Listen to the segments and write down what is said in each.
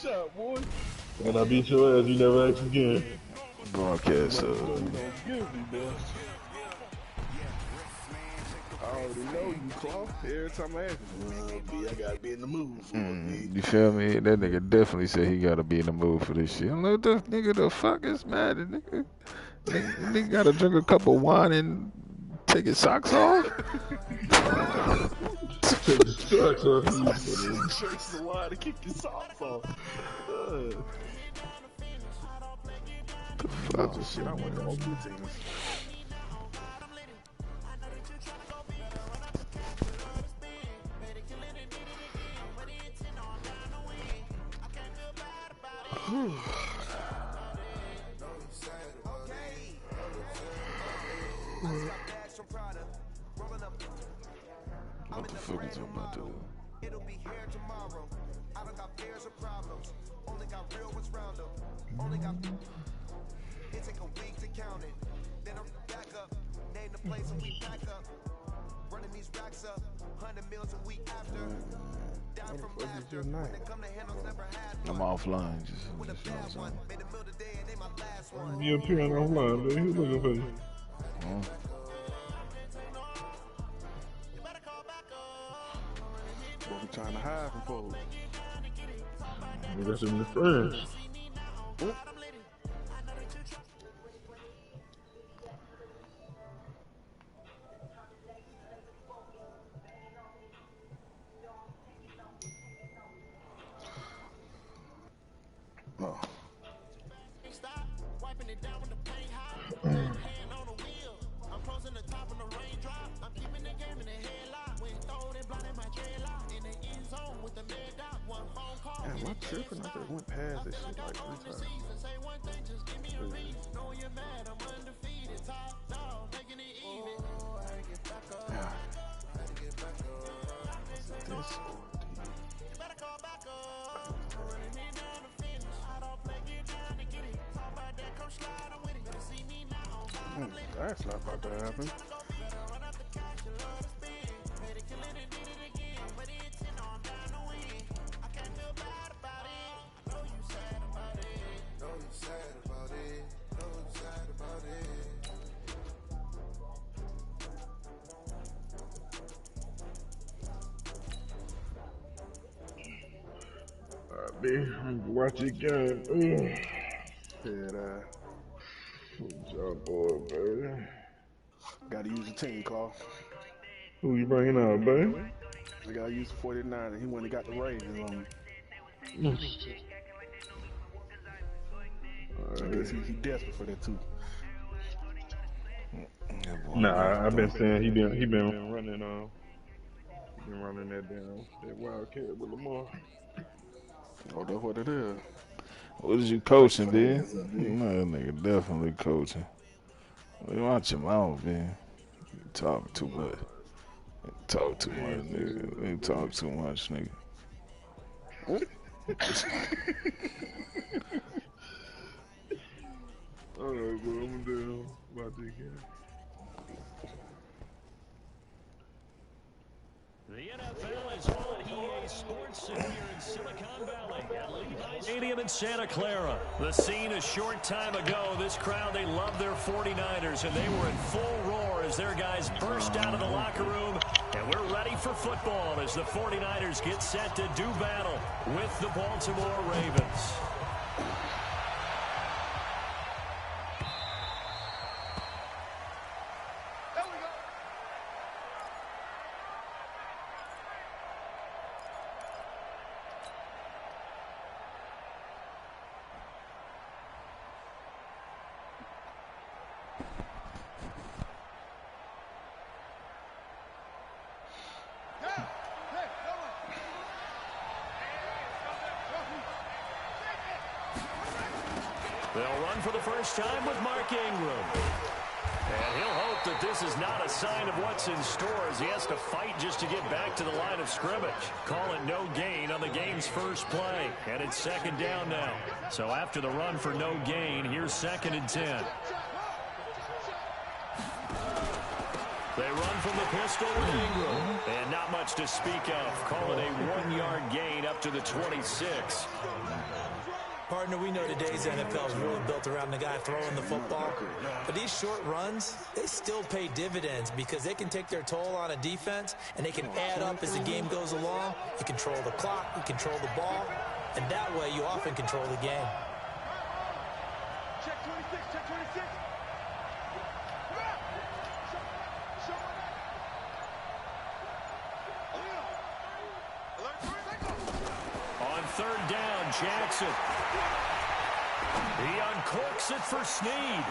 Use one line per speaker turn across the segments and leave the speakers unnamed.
Shut, boy.
And I beat your ass, you never ask again.
Broadcast.
You don't give me, boy. I already know you, Claw. Every time I ask you, I gotta be in the mood for it,
You feel me? That nigga definitely said he gotta be in the mood for this shit. I'm like, this nigga the fuck is mad, nigga. Nigga gotta drink a cup of wine and take his socks off.
Take the socks off.
Drink some wine to kick your socks off.
The fuck?
Oh, shit, I went to Oakland teams.
What the fuck is you about to do?
It'll be here tomorrow. I don't got fears or problems. Only got real ones round them. Only got. It take a week to count it. Then I'm back up. Name the place and we pack up. Running these racks up. 100 meals a week after. Down from laughter. When they come to handles, never had.
I'm offline. Just
With a bad one. Made a meal today and they my last one.
You appearing online, baby. Who's looking for you?
What we trying to hide from folks?
We got some new friends.
Oh. Damn, I'm tripping. I just went past this shit like 3 times. Yeah. That's not about to happen.
Alright, man. I'm gonna watch it again.
Yeah,
Good job, boy, baby.
gotta use the team, Claw.
Who you bringing out, baby?
I gotta use the 49, and he went and got the Ravens on me. I guess he desperate for that too.
Nah, I've been saying he been running that Wildcat with Lamar.
Oh, that's what it is.
What is you coaching, man? That nigga definitely coaching. Watch your mouth, man. You talk too much. You talk too much, nigga. You talk too much, nigga.
Alright, bro, I'm down. Watch it again.
The NFL is on EA Sports here in Silicon Valley at Levi's Stadium in Santa Clara. The scene a short time ago. This crowd, they love their 49ers, and they were in full roar as their guys burst out of the locker room. And we're ready for football as the 49ers get set to do battle with the Baltimore Ravens. They'll run for the first time with Mark Ingram. And he'll hope that this is not a sign of what's in store as he has to fight just to get back to the line of scrimmage. Call it no gain on the game's first play. And it's second down now. So after the run for no gain, here's 2nd and 10. They run from the pistol with Ingram. And not much to speak of. Call it a 1-yard gain up to the 26.
Partner, we know today's NFL is really built around the guy throwing the football. But these short runs, they still pay dividends because they can take their toll on a defense, and they can add up as the game goes along. You control the clock, you control the ball, and that way you often control the game.
Check 26, check 26.
On third down, Jackson. He uncorks it for Snead.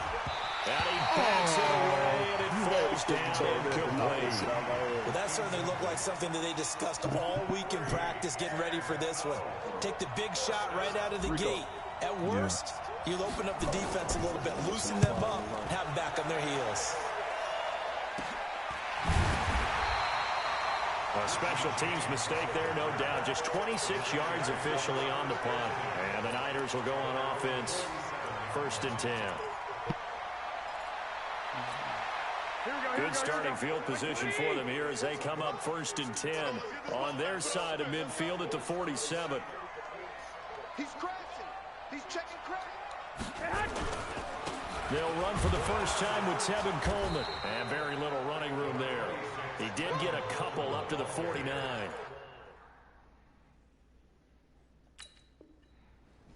And he backs it away, and it falls down incomplete.
Well, that certainly looked like something that they discussed all week in practice getting ready for this one. Take the big shot right out of the gate. At worst, you'll open up the defense a little bit, loosen them up, and have them back on their heels.
A special teams mistake there, no doubt. Just 26 yards officially on the punt. And the Niners will go on offense. 1st and 10. Good starting field position for them here as they come up 1st and 10 on their side of midfield at the 47.
He's crashing. He's checking crash.
They'll run for the first time with Tevin Coleman. And very little running room there. He did get a couple up to the 49.
I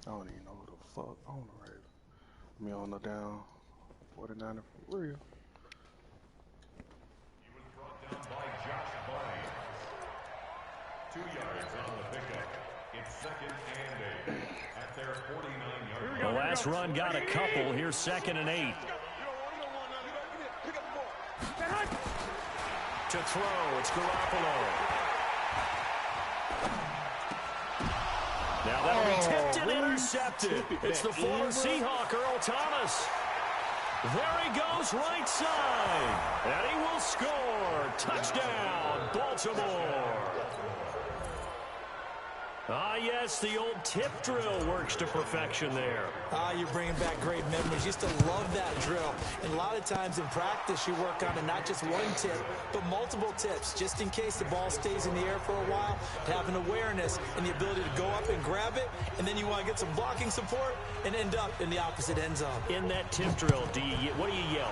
don't even know who the fuck on the Ravens. I mean, on the down 49er for real.
He was brought down by Josh Barney. 2 yards on the pickup. It's 2nd and 8 at their 49-yard line.
The last run got a couple. Here's 2nd and 8. To throw, it's Garoppolo. Now that'll be tipped and intercepted. It's the former Seahawk, Earl Thomas. There he goes, right side. And he will score. Touchdown, Baltimore. Ah, yes, the old tip drill works to perfection there.
You're bringing back great memories. Used to love that drill. And a lot of times in practice, you work on it, not just one tip, but multiple tips, just in case the ball stays in the air for a while, to have an awareness and the ability to go up and grab it, and then you want to get some blocking support and end up in the opposite end zone.
In that tip drill, what do you yell?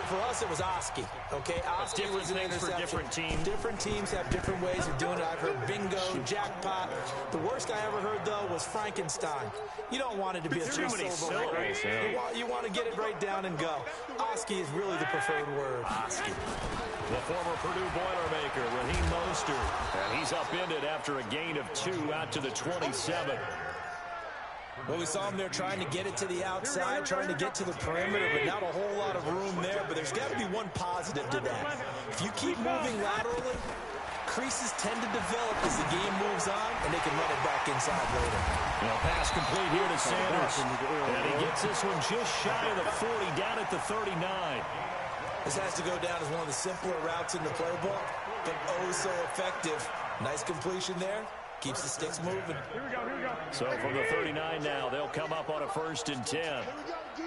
For us, it was Oski. Okay, Oski was an interception.
For different teams.
Different teams have different ways of doing it. I've heard bingo, jackpot. The worst I ever heard, though, was Frankenstein. You don't want it to be a three-syllable word. You want to get it right down and go. Oski is really the preferred word.
Oski. The former Purdue Boilermaker, Raheem Mostert. And he's upended after a gain of 2 out to the 27.
Well, we saw him there trying to get it to the outside, trying to get to the perimeter, but not a whole lot of room there. But there's got to be one positive to that. If you keep moving laterally, creases tend to develop as the game moves on, and they can run it back inside later.
Pass complete here to Sanders. And he gets this one just shy of the 40, down at the 39.
This has to go down as one of the simpler routes in the playbook, but oh so effective. Nice completion there. Keeps the sticks moving.
Here we go, here we go.
So from the 39 now, they'll come up on a 1st and 10.
Here we go, D.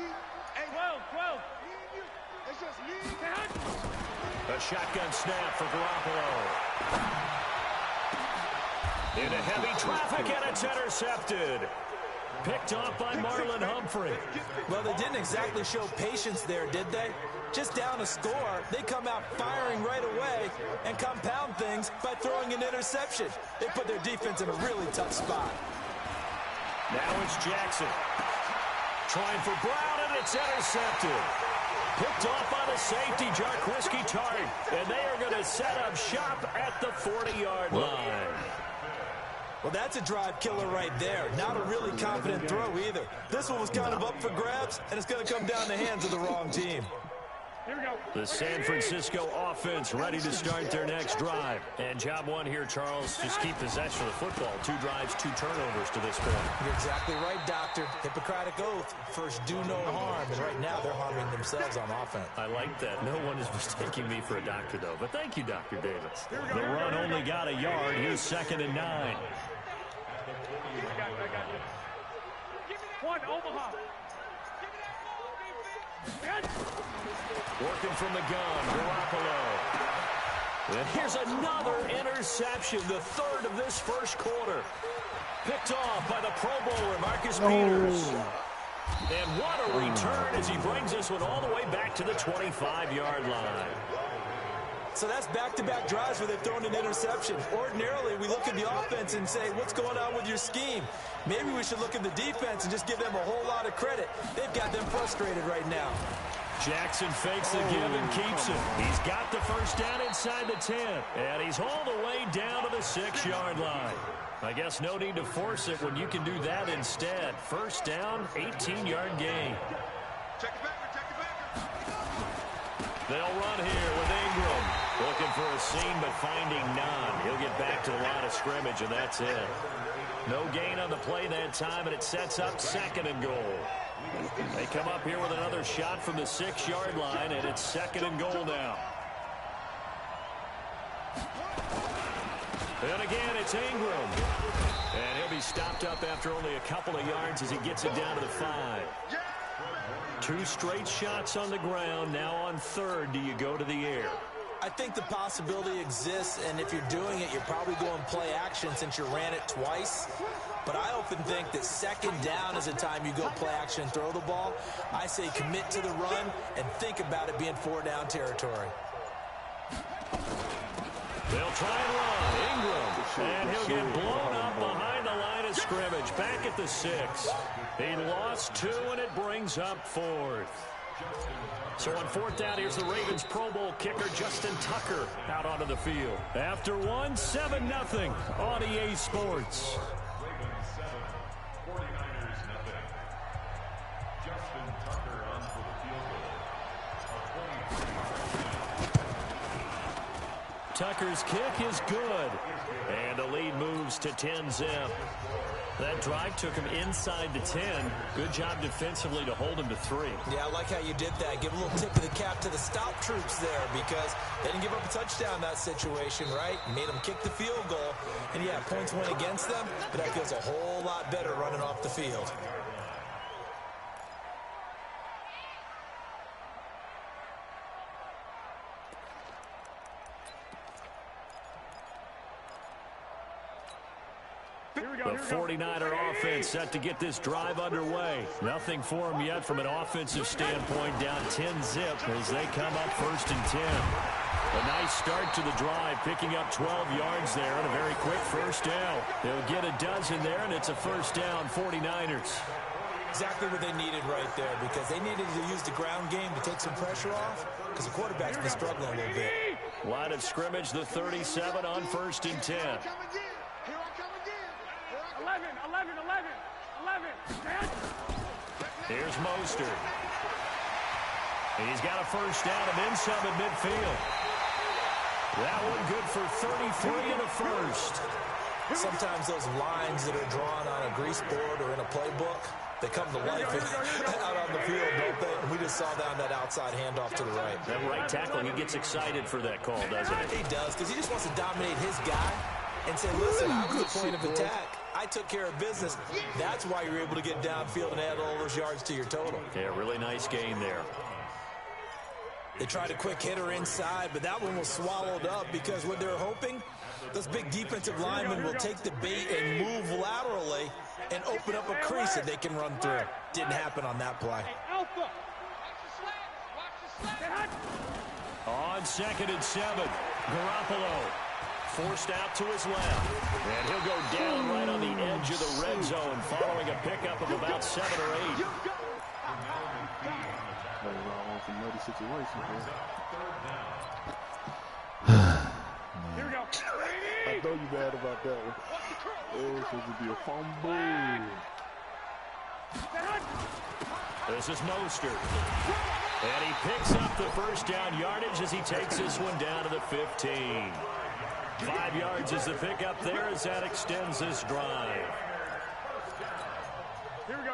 Hey, 12. It's just me.
A shotgun snap for Garoppolo. Into heavy traffic, and it's intercepted. Picked off by Marlon Humphrey.
Well, they didn't exactly show patience there, did they? Just down a score, they come out firing right away and compound things by throwing an interception. They put their defense in a really tough spot.
Now it's Jackson. Trying for Brown, and it's intercepted. Picked off by the safety, Jarquiski Tartt. And they are going to set up shop at the 40-yard line.
Well, that's a drive killer right there. Not a really confident throw either. This one was kind of up for grabs, and it's going to come down the hands of the wrong team.
Here we go.
The San Francisco offense ready to start their next drive. And job one here, Charles, just keep possession of the football. 2 drives, 2 turnovers to this point.
You're exactly right, Doctor. Hippocratic oath. First, do no harm. And right now, they're harming themselves on offense.
I like that. No one is mistaking me for a doctor, though. But thank you, Dr. Davis. The run only got a yard. Here's 2nd and 9.
One, Omaha.
Working from the gun, Garoppolo. And here's another interception, the third of this first quarter. Picked off by the Pro Bowler, Marcus Peters. And what a return as he brings this one all the way back to the 25-yard line.
So that's back-to-back drives where they've thrown an interception. Ordinarily, we look at the offense and say, what's going on with your scheme? Maybe we should look at the defense and just give them a whole lot of credit. They've got them frustrated right now.
Jackson fakes the give and keeps it. He's got the first down inside the 10. And he's all the way down to the 6-yard line. I guess no need to force it when you can do that instead. First down, 18-yard gain. They'll run here with Ingram. Looking for a seam, but finding none. He'll get back to the line of scrimmage, and that's it. No gain on the play that time, and it sets up 2nd and goal. They come up here with another shot from the 6-yard line, and it's 2nd and goal now. And again, it's Ingram. And he'll be stopped up after only a couple of yards as he gets it down to the 5. 2 straight shots on the ground. Now on 3rd, do you go to the air?
I think the possibility exists, and if you're doing it, you're probably going play action since you ran it twice. But I often think that 2nd down is a time you go play action and throw the ball. I say commit to the run and think about it being 4-down territory.
They'll try and run. Ingram. And he'll get blown up behind the line of scrimmage. Back at the 6. He lost 2, and it brings up 4th. So on 4th down, here's the Ravens Pro Bowl kicker, Justin Tucker, out onto the field. After 1, 7-0 on EA Sports.
Ravens 7, 49ers 0. Justin Tucker on for the field goal.
Tucker's kick is good. And the lead moves to 10-0. That drive took him inside the 10. Good job defensively to hold him to 3.
Yeah, I like how you did that. Give a little tip of the cap to the stop troops there because they didn't give up a touchdown in that situation, right? Made them kick the field goal. And, yeah, points went against them, but that feels a whole lot better running off the field.
The 49er offense set to get this drive underway. Nothing for them yet from an offensive standpoint, down 10-0 as they come up 1st and 10. A nice start to the drive, picking up 12 yards there and a very quick first down. They'll get a dozen there, and it's a first down, 49ers.
Exactly what they needed right there because they needed to use the ground game to take some pressure off because the quarterback's been struggling a little bit.
Line of scrimmage, the 37 on 1st and 10.
11.
Here's Mostert. He's got a first down and then some at midfield. That one good for 33 in the first.
Sometimes those lines that are drawn on a grease board or in a playbook, they come to life out on the field, don't they? And we just saw down that outside handoff to the right.
That right tackle, he gets excited for that call, doesn't he?
He does, because he just wants to dominate his guy and say, listen, I was the point of attack. I took care of business. That's why you're able to get downfield and add all those yards to your total.
Yeah, really nice gain there.
They tried a quick hitter inside, but that one was swallowed up because what they're hoping, those big defensive linemen will take the bait and move laterally and open up a crease that they can run through. Didn't happen on that play.
On 2nd and 7, Garoppolo forced out to his left. And he'll go down right on the edge of the red zone following a pickup of about 7 or 8.
Here we go. I know you mad about that one. It was supposed to be a fumble.
This is Mostert. And he picks up the first down yardage as he takes this one down to the 15. 5 yards is the pickup there as that extends this drive.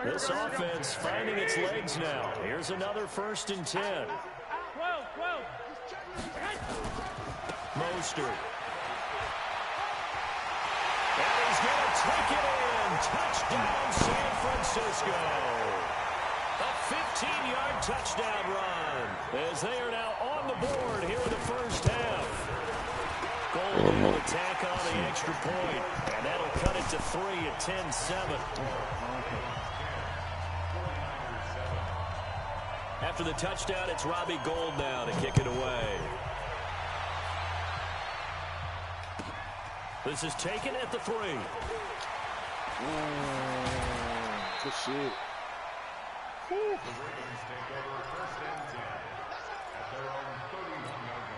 This offense finding its legs now. Here's another 1st and 10.
12.
Mostert. And he's going to take it in. Touchdown, San Francisco. A 15-yard touchdown run as they are now on the board here in the first half. Gold will attack on the extra point, and that'll cut it to 3 at 10-7. After the touchdown, it's Robbie Gould now to kick it away. This is taken at the 3.
Good shit.
The Ravens take over first and 10 at their own 31-yard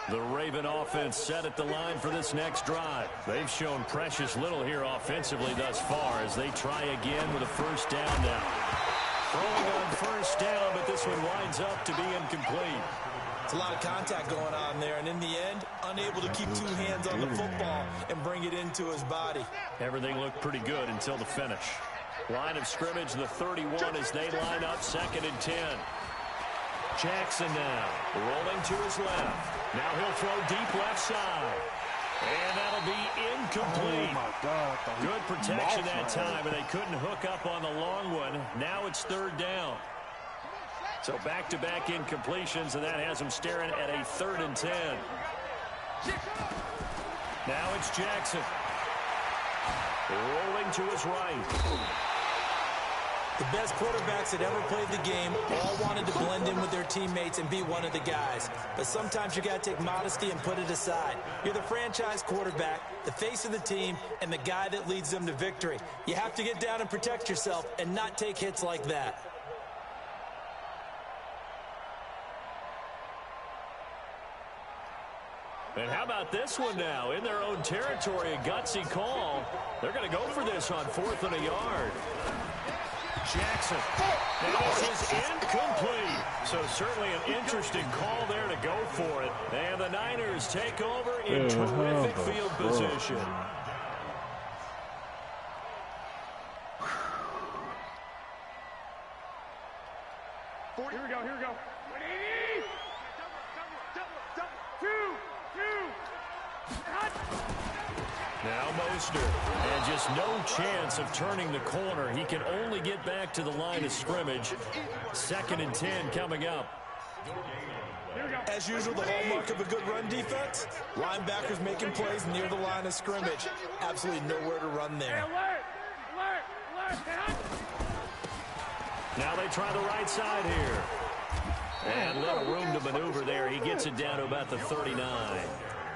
line.
The Raven offense set at the line for this next drive. They've shown precious little here offensively thus far as they try again with a first down now. Throwing on first down, but this one winds up to be incomplete.
It's a lot of contact going on there, and in the end, unable to keep 2 hands on the football and bring it into his body.
Everything looked pretty good until the finish. Line of scrimmage, the 31 as they line up 2nd and 10. Jackson now rolling to his left. Now he'll throw deep left side. And that'll be incomplete.
Oh my God.
Good protection that time, and they couldn't hook up on the long one. Now it's 3rd down. So back-to-back incompletions, and that has them staring at a 3rd and 10. Now it's Jackson. Rolling to his right.
The best quarterbacks that ever played the game all wanted to blend in with their teammates and be one of the guys. But sometimes you got to take modesty and put it aside. You're the franchise quarterback, the face of the team, and the guy that leads them to victory. You have to get down and protect yourself and not take hits like that.
And how about this one now? In their own territory, a gutsy call. They're going to go for this on 4th and a yard. Jackson. And this is incomplete. So certainly an interesting call there to go for it. And the Niners take over in terrific field position.
Here we go, here we go. 180.
Now Mostert, and just no chance of turning the corner. He can only get back to the line of scrimmage. 2nd and 10 coming up.
As usual, the hallmark of a good run defense, linebackers making plays near the line of scrimmage. Absolutely nowhere to run there.
Now they try the right side here. And little room to maneuver there. He gets it down to about the 39.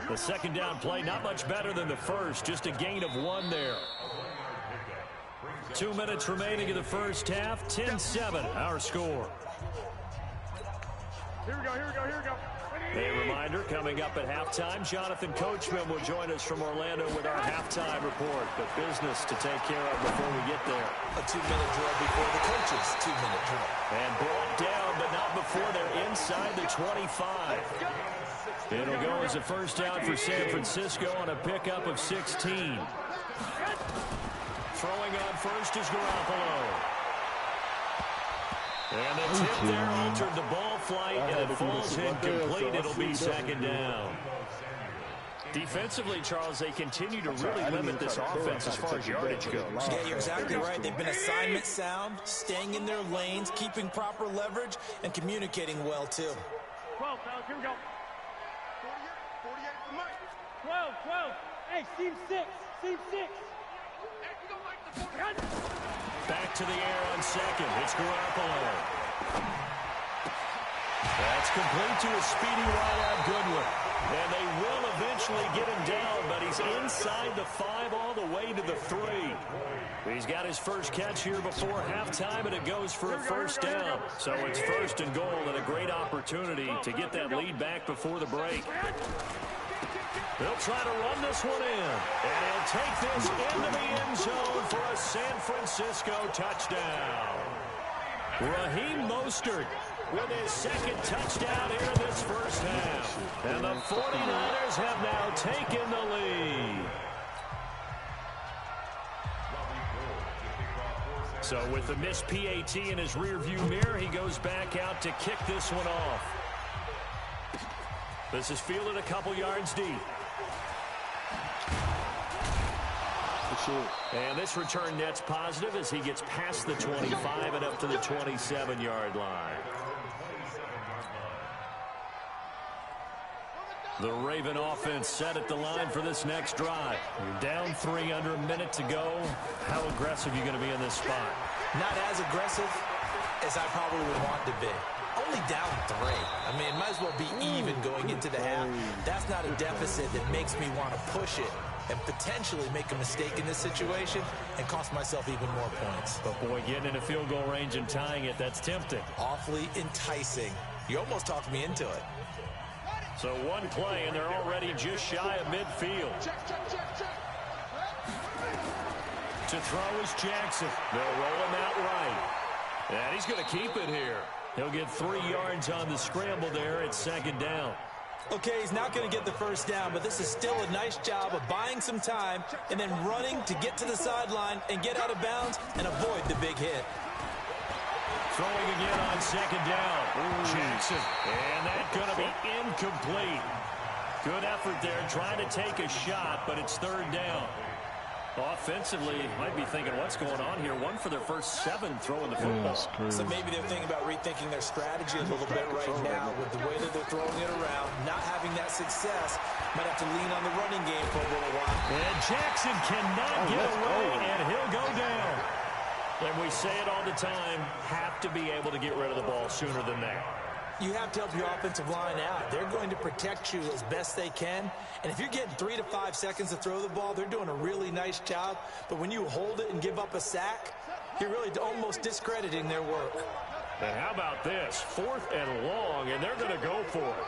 The 2nd down play, not much better than the first, just a gain of 1 there. 2 minutes remaining in the first half, 10-7, our score.
Here we go, here we go, here we go.
A reminder, coming up at halftime, Jonathan Coachman will join us from Orlando with our halftime report. But business to take care of before we get there.
A 2-minute drill before the coach's 2-minute drill.
And brought down, but not before they're inside the 25. It'll go as a first down for San Francisco on a pickup of 16. Throwing on first is Garoppolo. And the tip there altered the ball flight, and it falls incomplete. It'll be 2nd down. Defensively, Charles, they continue to really limit this offense as far as yardage goes.
Yeah, you're exactly right. They've been assignment sound, staying in their lanes, keeping proper leverage, and communicating well, too.
12, fellas, here we go. 12, 12. Hey, seam 6, seam 6.
Back to the air on 2nd. It's Garoppolo. That's complete to a speedy wideout Goodwin. And they will eventually get him down, but he's inside the 5 all the way to the 3. He's got his first catch here before halftime, and it goes for a first down. So it's 1st and goal, and a great opportunity to get that lead back before the break. They'll try to run this one in, and he'll take this into the end zone for a San Francisco touchdown. Raheem Mostert with his 2nd touchdown here in this first half. And the 49ers have now taken the lead. So with the missed PAT in his rearview mirror, he goes back out to kick this one off. This is fielded a couple yards deep. And this return net's positive as he gets past the 25 and up to the 27-yard line. The Raven offense set at the line for this next drive. You're down 3 under a minute to go. How aggressive are you going to be in this spot?
Not as aggressive as I probably would want to be. Only down 3. I mean, it might as well be even going into the half. That's not a deficit that makes me want to push it and potentially make a mistake in this situation and cost myself even more points.
But, boy, getting in a field goal range and tying it, that's tempting.
Awfully enticing. You almost talked me into it.
So one play, and they're already just shy of midfield. To throw is Jackson. They'll roll him out right. And he's going to keep it here. He'll get 3 yards on the scramble there at 2nd down.
Okay, he's not going to get the first down, but this is still a nice job of buying some time and then running to get to the sideline and get out of bounds and avoid the big hit.
Throwing again on 2nd down. Jackson. And that's going to be incomplete. Good effort there trying to take a shot, but it's 3rd down. Offensively, you might be thinking, what's going on here? 1 for their first 7 throwing the football.
So maybe they're thinking about rethinking their strategy a little bit right now with the way that they're throwing it around, not having that success. Might have to lean on the running game for a little while.
And Jackson cannot get away, and he'll go down. And we say it all the time, have to be able to get rid of the ball sooner than that.
You have to help your offensive line out. They're going to protect you as best they can. And if you're getting 3 to 5 seconds to throw the ball, they're doing a really nice job. But when you hold it and give up a sack, you're really almost discrediting their work.
And how about this? 4th and long, and they're going to go for it.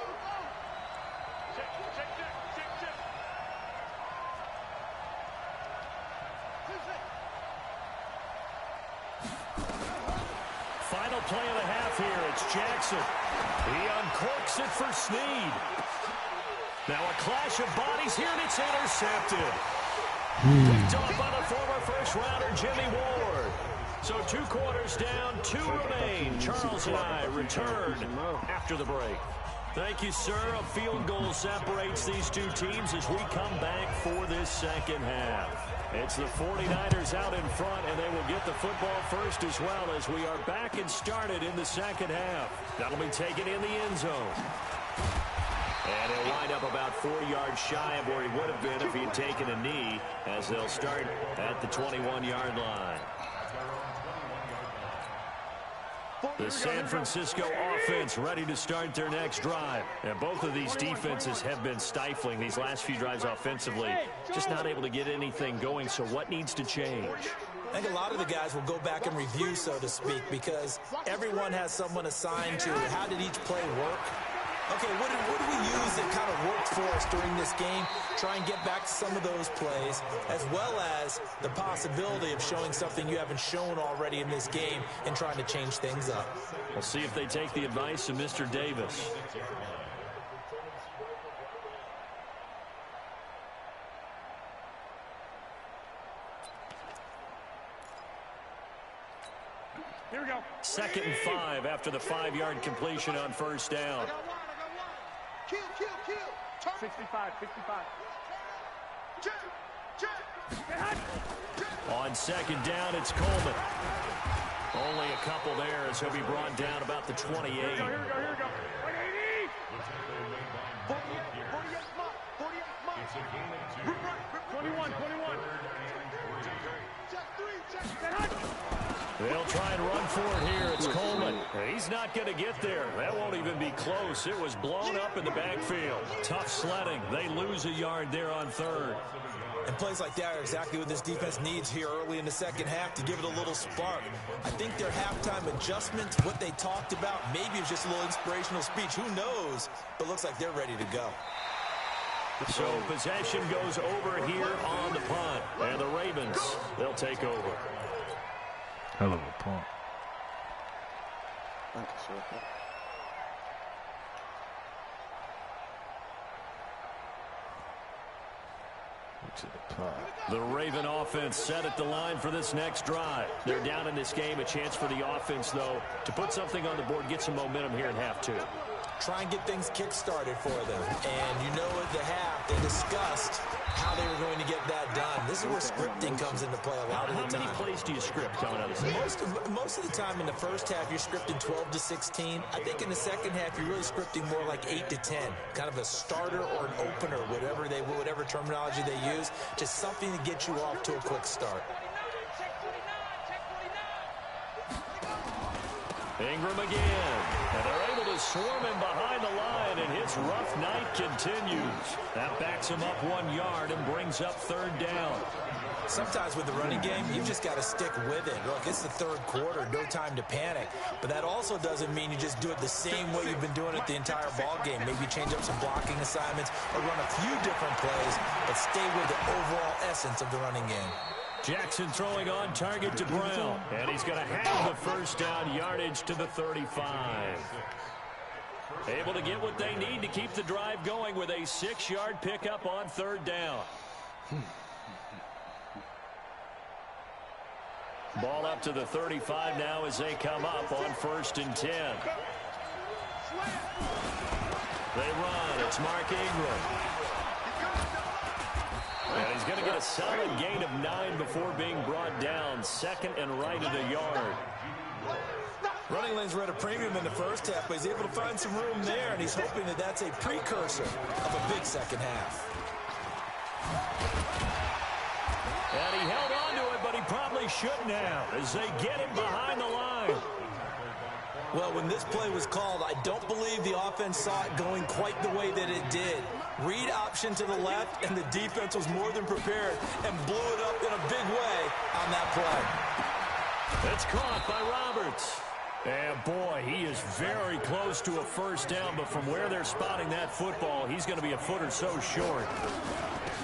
Final play of the half here. It's Jackson. He uncorks it for Snead. Now a clash of bodies here, and it's intercepted. Picked off by the former first-rounder Jimmy Ward. So 2 quarters down, 2 remain. Charles and I return after the break. Thank you, sir. A field goal separates these 2 teams as we come back for this 2nd half. It's the 49ers out in front, and they will get the football first as well as we are back and started in the 2nd half. That'll be taken in the end zone. And he'll wind up about 4 yards shy of where he would have been if he had taken a knee, as they'll start at the 21-yard line. The San Francisco offense ready to start their next drive. And both of these defenses have been stifling these last few drives offensively. Just not able to get anything going, so what needs to change?
I think a lot of the guys will go back and review, so to speak, because everyone has someone assigned to how did each play work. Okay, what do we use that kind of worked for us during this game? Try and get back to some of those plays, as well as the possibility of showing something you haven't shown already in this game and trying to change things up.
We'll see if they take the advice of Mr. Davis.
Here we go.
2nd and 5 after the 5-yard completion on 1st down.
Kill. 65.
On 2nd down, it's Coleman. Only a couple there as he'll be brought down about the 28.
Here we go. 21.
They'll try and run for it here. It's Coleman. He's not going to get there. That won't even be close. It was blown up in the backfield. Tough sledding. They lose a yard there on 3rd.
And plays like that are exactly what this defense needs here early in the 2nd half to give it a little spark. I think their halftime adjustment, what they talked about, maybe it was just a little inspirational speech. Who knows? But looks like they're ready to go.
So possession goes over here on the punt. And the Ravens, they'll take over.
Hell of a punt.
Thank you, sir.
To the punt.
The Raven offense set at the line for this next drive. They're down in this game. A chance for the offense, though, to put something on the board, get some momentum here in half 2.
Try and get things kick-started for them. And you know at the half, they discussed how they were going to get that done. This is where scripting comes into play a lot of the time.
How many plays do you script coming out of the second?
Most of the time in the first half, you're scripting 12 to 16. I think in the second half, you're really scripting more like 8 to 10. Kind of a starter or an opener, whatever terminology they use. Just something to get you off to a quick start.
Ingram again. And they're able to swarm him behind the line, and his rough night continues. That backs him up 1 yard and brings up third down.
Sometimes with the running game, you've just got to stick with it. Look, it's the third quarter, no time to panic. But that also doesn't mean you just do it the same way you've been doing it the entire ball game. Maybe change up some blocking assignments or run a few different plays, but stay with the overall essence of the running game.
Jackson throwing on target to Brown. And he's going to have the first down yardage to the 35. Able to get what they need to keep the drive going with a 6-yard pickup on third down. Ball up to the 35 now as they come up on 1st and 10. They run. It's Mark Ingram. And he's going to get a solid gain of 9 before being brought down. 2nd and right at a yard.
Running lanes were at a premium in the first half, but he's able to find some room there, and he's hoping that that's a precursor of a big second half.
And he held on to it, but he probably shouldn't have as they get him behind the line.
Well, when this play was called, I don't believe the offense saw it going quite the way that it did. Read option to the left, and the defense was more than prepared and blew it up in a big way on that play.
It's caught by Roberts. And boy, he is very close to a first down, but from where they're spotting that football, he's going to be a foot or so short.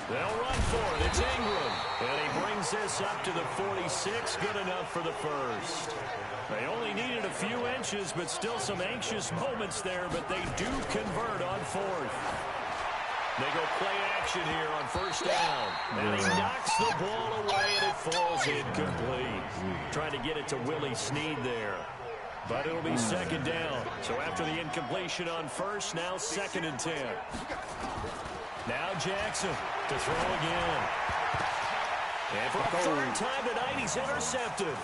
They'll run for it. It's Ingram. And he brings this up to the 46. Good enough for the first. They only needed a few inches, but still some anxious moments there, but they do convert on 4th. They go play action here on first down. And he knocks the ball away, and it falls incomplete. Trying to get it to Willie Snead there. But it'll be 2nd down. So after the incompletion on first, now 2nd and 10. Now Jackson to throw again. And for a third time tonight, he's intercepted.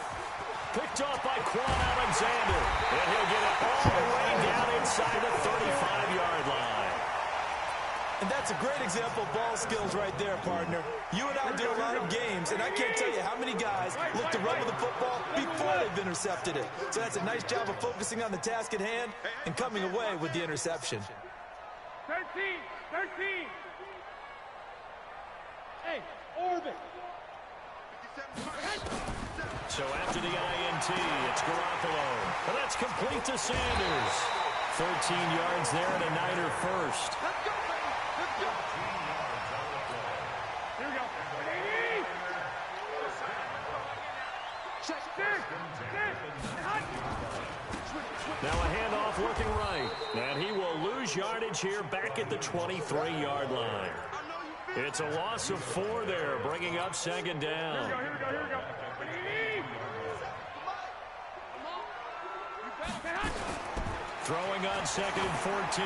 Picked off by Quan Alexander. And he'll get it all the way down inside the 35-yard line.
And that's a great example of ball skills right there, partner. You and I do a lot of games, and I can't tell you how many guys look to run with the football before they've intercepted it. So that's a nice job of focusing on the task at hand and coming away with the interception.
13. Hey, orbit.
So after the INT, it's Garoppolo. And that's complete to Sanders. 13 yards there and a Niner first.
Let's go, baby. Let's go. Here we go.
Now a handoff looking right. And he will lose yardage here back at the 23-yard line. It's a loss of 4 there, bringing up 2nd down.
Here we go.
Throwing on 2nd and 14.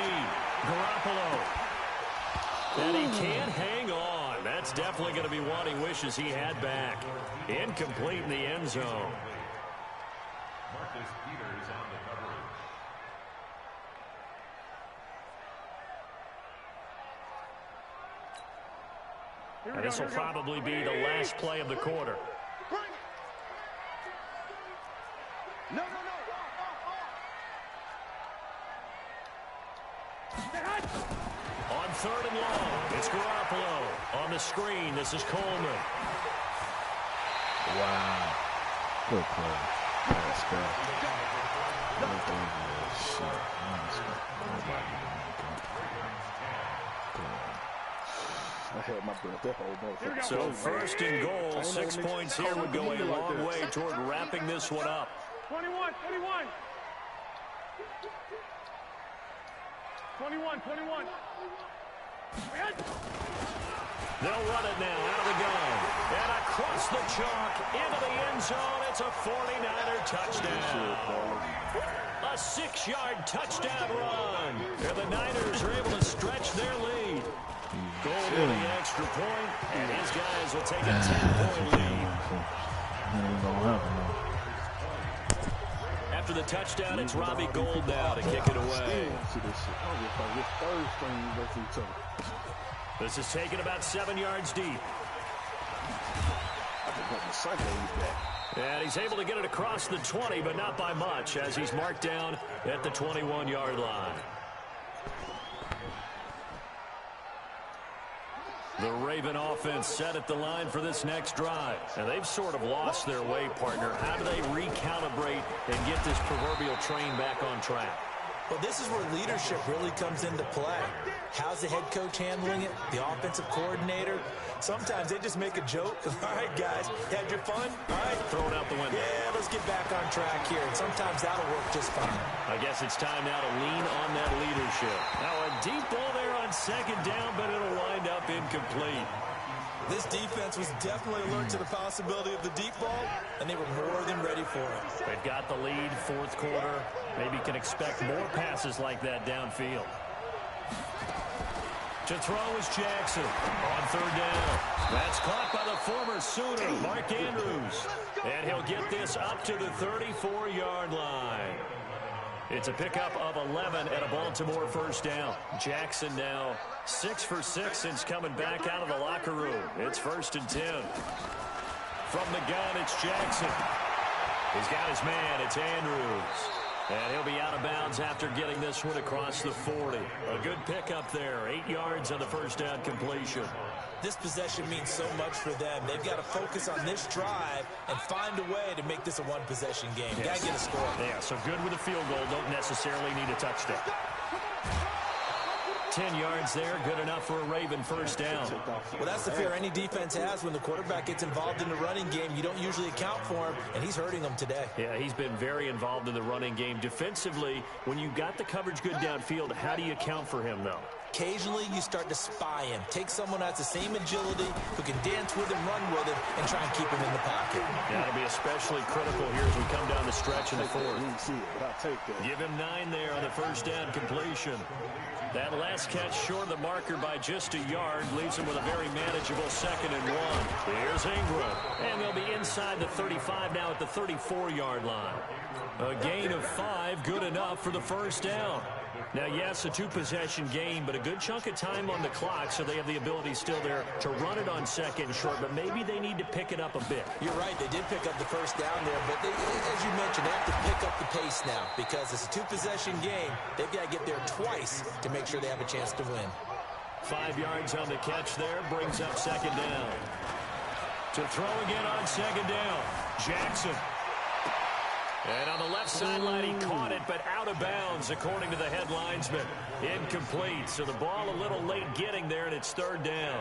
Garoppolo. And he can't hang on. That's definitely going to be one he wishes he had back. Incomplete in the end zone.
Marcus Peters on the coverage.
And this will probably be the last play of the quarter.
No.
On 3rd and long, it's Garoppolo. On the screen, this is Coleman.
Wow. Good play. That's good.
I had my breath that whole motherfucker.
So 1st and goal, 6 points here would go a long way toward wrapping this one up.
21. 21.
They'll run it now out of the gun. And across the chalk into the end zone. It's a 49er touchdown. A 6-yard touchdown run. And the Niners are able to stretch their lead. Goal with the extra point, and his guys will take a 10-point lead.
Ain't gonna happen.
After the touchdown, it's Robbie Gould now to kick it away. This is taken about 7 yards deep. And he's able to get it across the 20, but not by much, as he's marked down at the 21-yard line. The Raven offense set at the line for this next drive. And they've sort of lost their way, partner. How do they recalibrate and get this proverbial train back on track?
Well, this is where leadership really comes into play. How's the head coach handling it? The offensive coordinator? Sometimes they just make a joke. All right, guys, had your fun? All right.
Throw it out the window.
Yeah, let's get back on track here. And sometimes that'll work just fine.
I guess it's time now to lean on that leadership. Now a deep ball there on second down, but it'll wind up incomplete.
This defense was definitely alert to the possibility of the deep ball, and they were more than ready for it.
They've got the lead, fourth quarter. Maybe can expect more passes like that downfield. To throw is Jackson on third down. That's caught by the former Sooner, Mark Andrews. And he'll get this up to the 34-yard line. It's a pickup of 11 at a Baltimore first down. Jackson now 6 for 6 since coming back out of the locker room. It's 1st and 10. From the gun, it's Jackson. He's got his man. It's Andrews. And he'll be out of bounds after getting this one across the 40. A good pickup there. 8 yards on the first down completion.
This possession means so much for them. They've got to focus on this drive and find a way to make this a one-possession game.
Yes.
Got to get a score.
Yeah, so good with a field goal. Don't necessarily need a touchdown. 10 yards there, good enough for a Raven first down.
Well, that's the fear any defense has when the quarterback gets involved in the running game. You don't usually account for him, and he's hurting them today.
Yeah, he's been very involved in the running game. Defensively, when you got the coverage good downfield, how do you account for him, though?
Occasionally, you start to spy him. Take someone who has the same agility, who can dance with him, run with him, and try and keep him in the pocket.
That'll be especially critical here as we come down the stretch in the fourth. Give him 9 there on the first down completion. That last catch short of the marker by just a yard leaves him with a very manageable 2nd and 1. Here's Ingram. And they'll be inside the 35 now at the 34-yard line. A gain of 5, good enough for the first down. Now, yes, a 2-possession game, but a good chunk of time on the clock, so they have the ability still there to run it on 2nd and short, but maybe they need to pick it up a bit.
You're right, they did pick up the first down there, but they, as you mentioned, they have to pick up the pace now because it's a 2-possession game. They've got to get there twice to make sure they have a chance to win.
5 yards on the catch there, brings up 2nd down. To throw again on 2nd down, Jackson. And on the left sideline, he caught it, but out of bounds, according to the head linesman. Incomplete, so the ball a little late getting there, and it's 3rd down.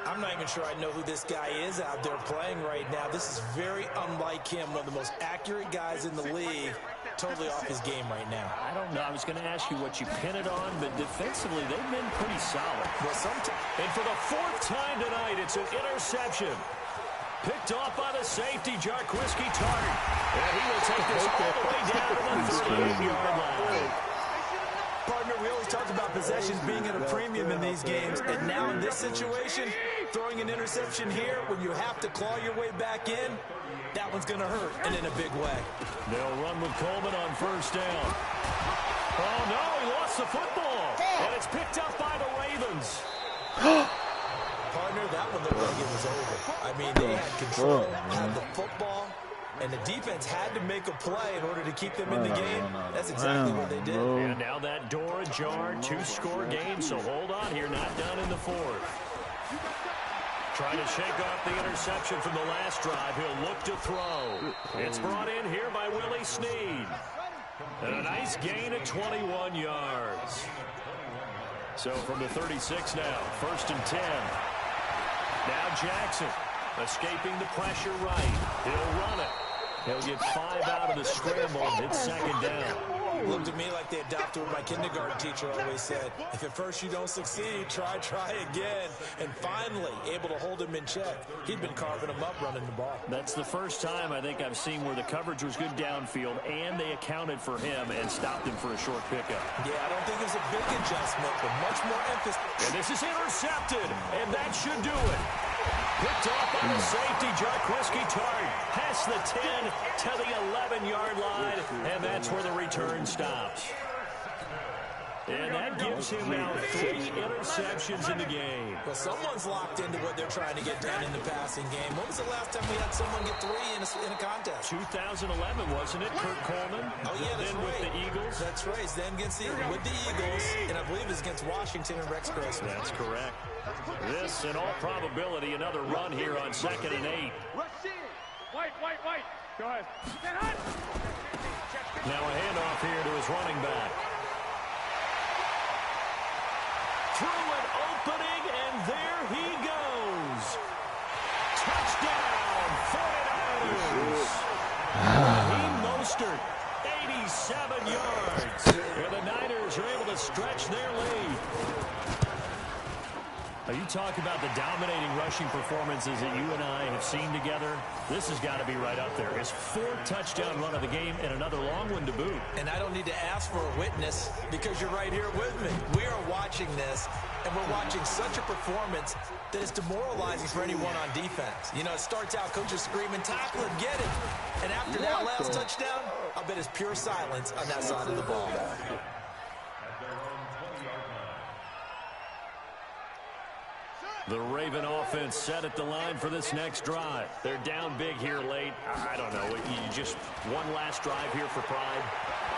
I'm not even sure I know who this guy is out there playing right now. This is very unlike him, one of the most accurate guys in the league. Totally off his game right now.
I don't know. I was going to ask you what you pin it on, but defensively, they've been pretty solid.
Well,
and for the 4th time tonight, it's an interception. Picked off by the safety, Jarquiski Tartt. And he will take this all the way down to the 38-yard line.
Partner, we always talk about possessions being at a premium in these games, and now in this situation, throwing an interception here when you have to claw your way back in, that one's going to hurt, and in a big way.
They'll run with Coleman on first down. Oh, no, he lost the football. And it's picked up by the Ravens.
Partner, that one looked like it was over. I mean, they had control, had the football, and the defense had to make a play in order to keep them in the game. That's exactly what they did.
And now that door ajar, 2-score game, so hold on here, not done in the 4th. Trying to shake off the interception from the last drive. He'll look to throw. It's brought in here by Willie Snead. And a nice gain of 21 yards. So from the 36 now, 1st and 10. Now Jackson escaping the pressure right. He'll run it. He'll get 5 out of the scramble. It's 2nd down.
Looked to me like they adopted what my kindergarten teacher always said. If at first you don't succeed, try again. And finally, able to hold him in check. He'd been carving him up running the ball.
That's the first time I think I've seen where the coverage was good downfield, and they accounted for him and stopped him for a short pickup.
Yeah, I don't think it was a big adjustment, but much more emphasis.
And this is intercepted, and that should do it. Picked off by the safety, Jarquiski Tart, past the 10 to the 11-yard line, and that's where the return stops. And that gives him now 3 interceptions in the game.
Well, someone's locked into what they're trying to get done in the passing game. When was the last time we had someone get 3 in a contest?
2011, wasn't it, Kurt Coleman?
Oh, yeah, that's
then
right.
With the Eagles?
That's right. Then against with the Eagles, and I believe it's against Washington and Rex Grossman.
That's correct. This, in all probability, another run here on 2nd and 8.
White. Go ahead.
Now a handoff here to his running back. Through an opening, and there he goes. Touchdown, 49ers. Raheem Mostert, 87 yards. And the Niners are able to stretch their lead. Now you talk about the dominating rushing performances that you and I have seen together. This has got to be right up there. His 4th touchdown run of the game and another long one to boot.
And I don't need to ask for a witness because you're right here with me. We are watching this, and we're watching such a performance that is demoralizing for anyone on defense. You know, it starts out, coaches screaming, tackle him, get him. And after that last touchdown, I bet it's pure silence on that side of the ball.
The Raven offense set at the line for this next drive. They're down big here late. I don't know. You just one last drive here for pride.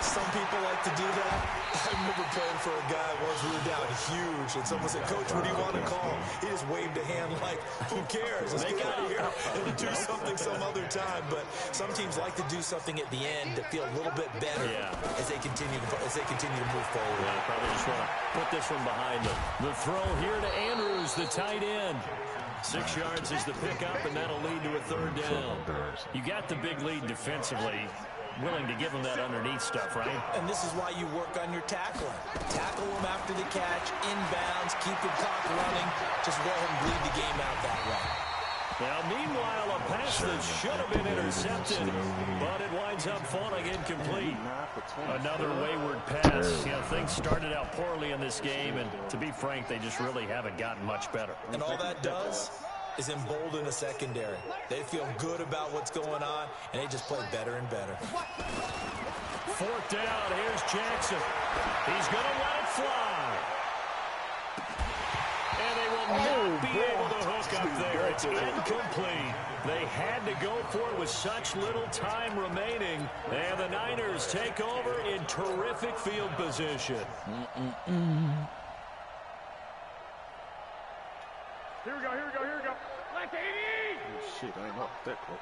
Some people like to do that. I remember playing for a guy once we were down huge, and someone said, Coach, what do you want to call? He just waved a hand like, who cares? Let's get out of here and do something some other time. But some teams like to do something at the end to feel a little bit better as they continue to move forward.
Yeah, probably just want to put this one behind them. The throw here to Andrews, the tight end. 6 yards is the pickup, and that'll lead to a 3rd down. You got the big lead defensively. Willing to give them that underneath stuff, right?
And this is why you work on your tackling. Tackle them after the catch, inbounds, keep the clock running. Just go ahead and bleed the game out that way.
Now, meanwhile, a pass that should have been intercepted, but it winds up falling incomplete. Another wayward pass. You know, things started out poorly in this game, and to be frank, they just really haven't gotten much better.
And all that does is embolden a secondary. They feel good about what's going on, and they just play better and better.
4th down, here's Jackson. He's going to let it fly. And they will not be able to hook up there. It's incomplete. They had to go for it with such little time remaining. And the Niners take over in terrific field position.
Here we go. Black 80!
Oh, shit, I ain't up that close.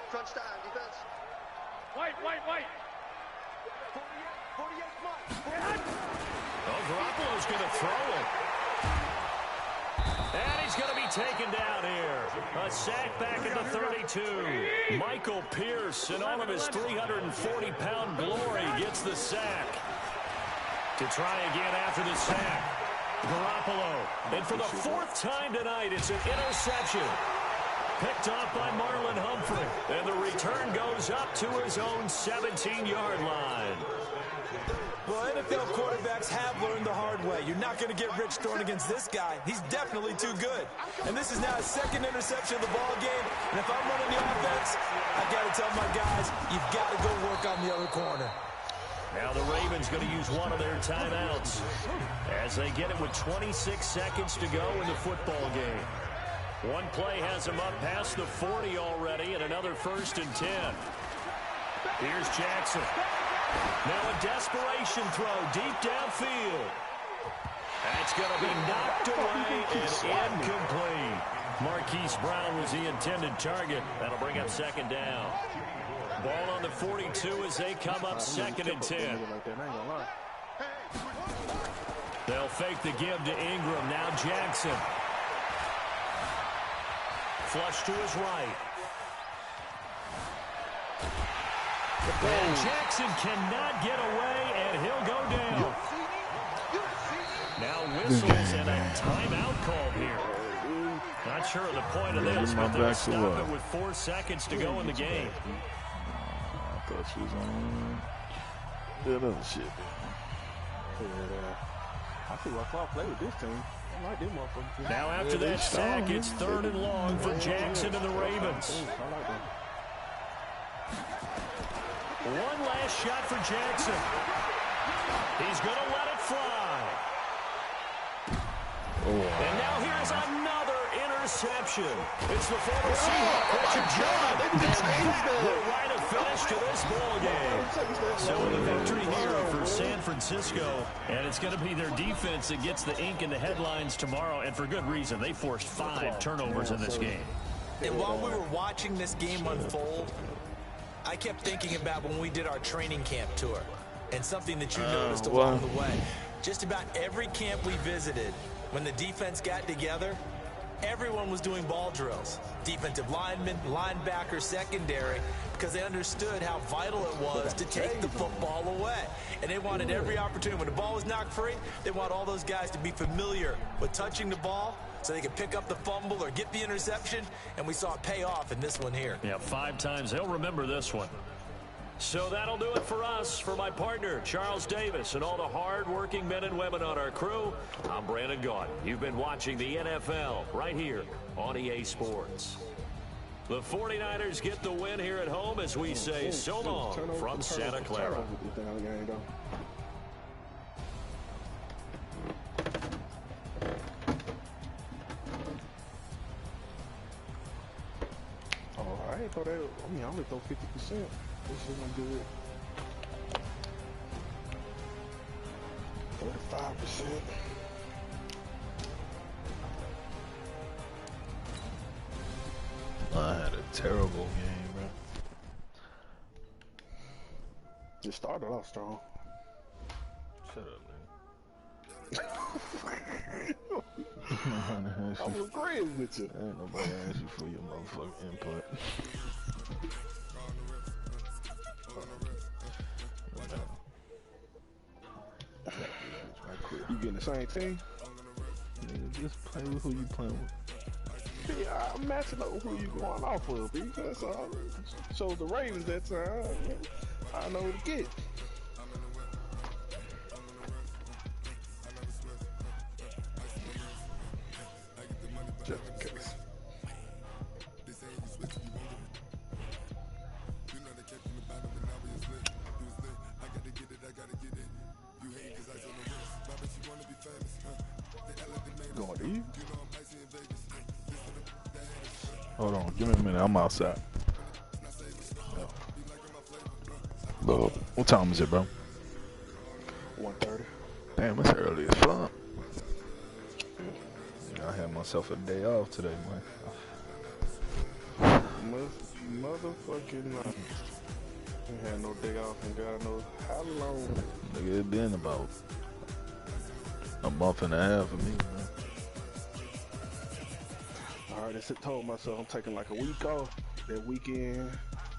Crunch time, defense.
White.
48
Oh, Garoppolo's going to throw it. And he's going to be taken down here. A sack back at the 32. Michael Pierce, in all of his 340-pound glory, gets the sack. To try again after the sack. Garoppolo. And for the 4th time tonight, it's an interception. Picked off by Marlon Humphrey. And the return goes up to his own 17-yard line.
Well, NFL quarterbacks have learned the hard way. You're not going to get rich throwing against this guy. He's definitely too good. And this is now his 2nd interception of the ball game. And if I'm running the offense, I got to tell my guys, you've got to go work on the other corner.
Now the Ravens going to use one of their timeouts as they get it with 26 seconds to go in the football game. One play has them up past the 40 already, and another 1st and 10. Here's Jackson. Now a desperation throw deep downfield. That's going to be knocked away and incomplete. Marquise Brown was the intended target. That'll bring up 2nd down. Ball on the 42 as they come up 2nd and 10. They'll fake the give to Ingram. Now Jackson. Flush to his right. And Jackson cannot get away, and he'll go down. Now whistles and a timeout called here. Not sure of the point of this, but they'll stop it with 4 seconds to go in the game.
I thought she was on that other shit.
I see why Clark play with this team. I like them motherfuckers.
Now after that sack, it's 3rd and long for Jackson and the Ravens.
I like them.
One last shot for Jackson. He's going to let it fly. And now here's another interception. It's the former Seahawk, Richard Sherman. And that will write a finish to this ball game. So the victory here for San Francisco, and it's going to be their defense that gets the ink in the headlines tomorrow, and for good reason. They forced 5 turnovers in this game.
And while we were watching this game unfold, I kept thinking about when we did our training camp tour, and something that you noticed along the way. Just about every camp we visited, when the defense got together, everyone was doing ball drills. Defensive linemen, linebackers, secondary, because they understood how vital it was to take the football away. And they wanted every opportunity. When the ball was knocked free, they want all those guys to be familiar with touching the ball so they could pick up the fumble or get the interception. And we saw it pay off in this one here.
Yeah, 5 times. He'll remember this one. So that'll do it for us. For my partner, Charles Davis, and all the hard-working men and women on our crew, I'm Brandon Gaudin. You've been watching the NFL right here on EA Sports. The 49ers get the win here at home as we say so long from Santa Clara.
Oh, I ain't thought that. I mean, I only throw 50%. This is gonna do it. 35%.
I had a terrible game, bro.
It started off strong.
Shut up,
man. I was agreeing with you.
Ain't nobody asked you for your motherfucking input.
You getting the same team?
Nigga, just play with who you playing with.
Yeah, I'm matching up with who you going off of, B. That's all. Chose the Ravens that time. I know what to get. Just in case. Going to you?
Hold on, give me a minute. I'm outside. Bro, what time is it, bro?
1:30.
Damn, it's early as fuck. I had myself a day off today, man.
Motherfucking I had no day off and God knows how long.
Nigga, it been about a month and a half for me, man.
I already told myself I'm taking like a week off. That weekend,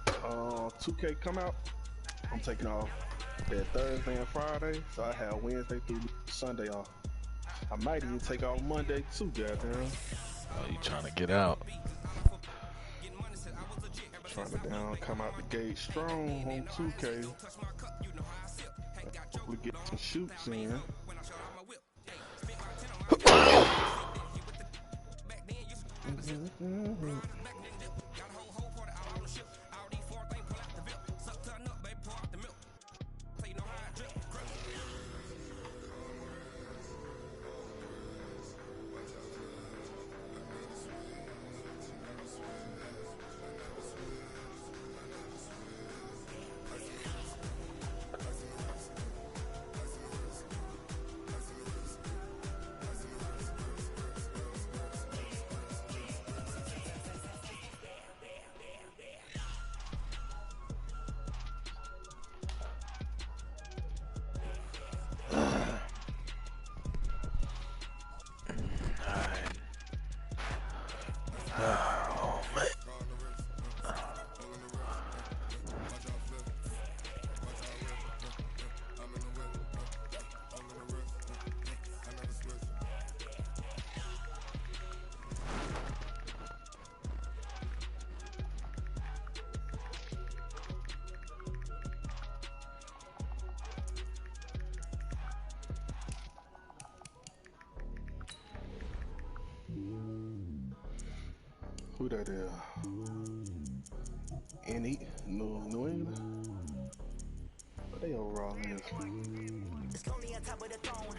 2K come out, I'm taking off that Thursday and Friday, so I have Wednesday through Sunday off. I might even take off Monday too, goddamn.
Oh, you trying to get out?
Trying to come out the gate strong on 2K. Hopefully get some shoots in. Who that is? New England? What they overall is?
It's lonely on top of the throne.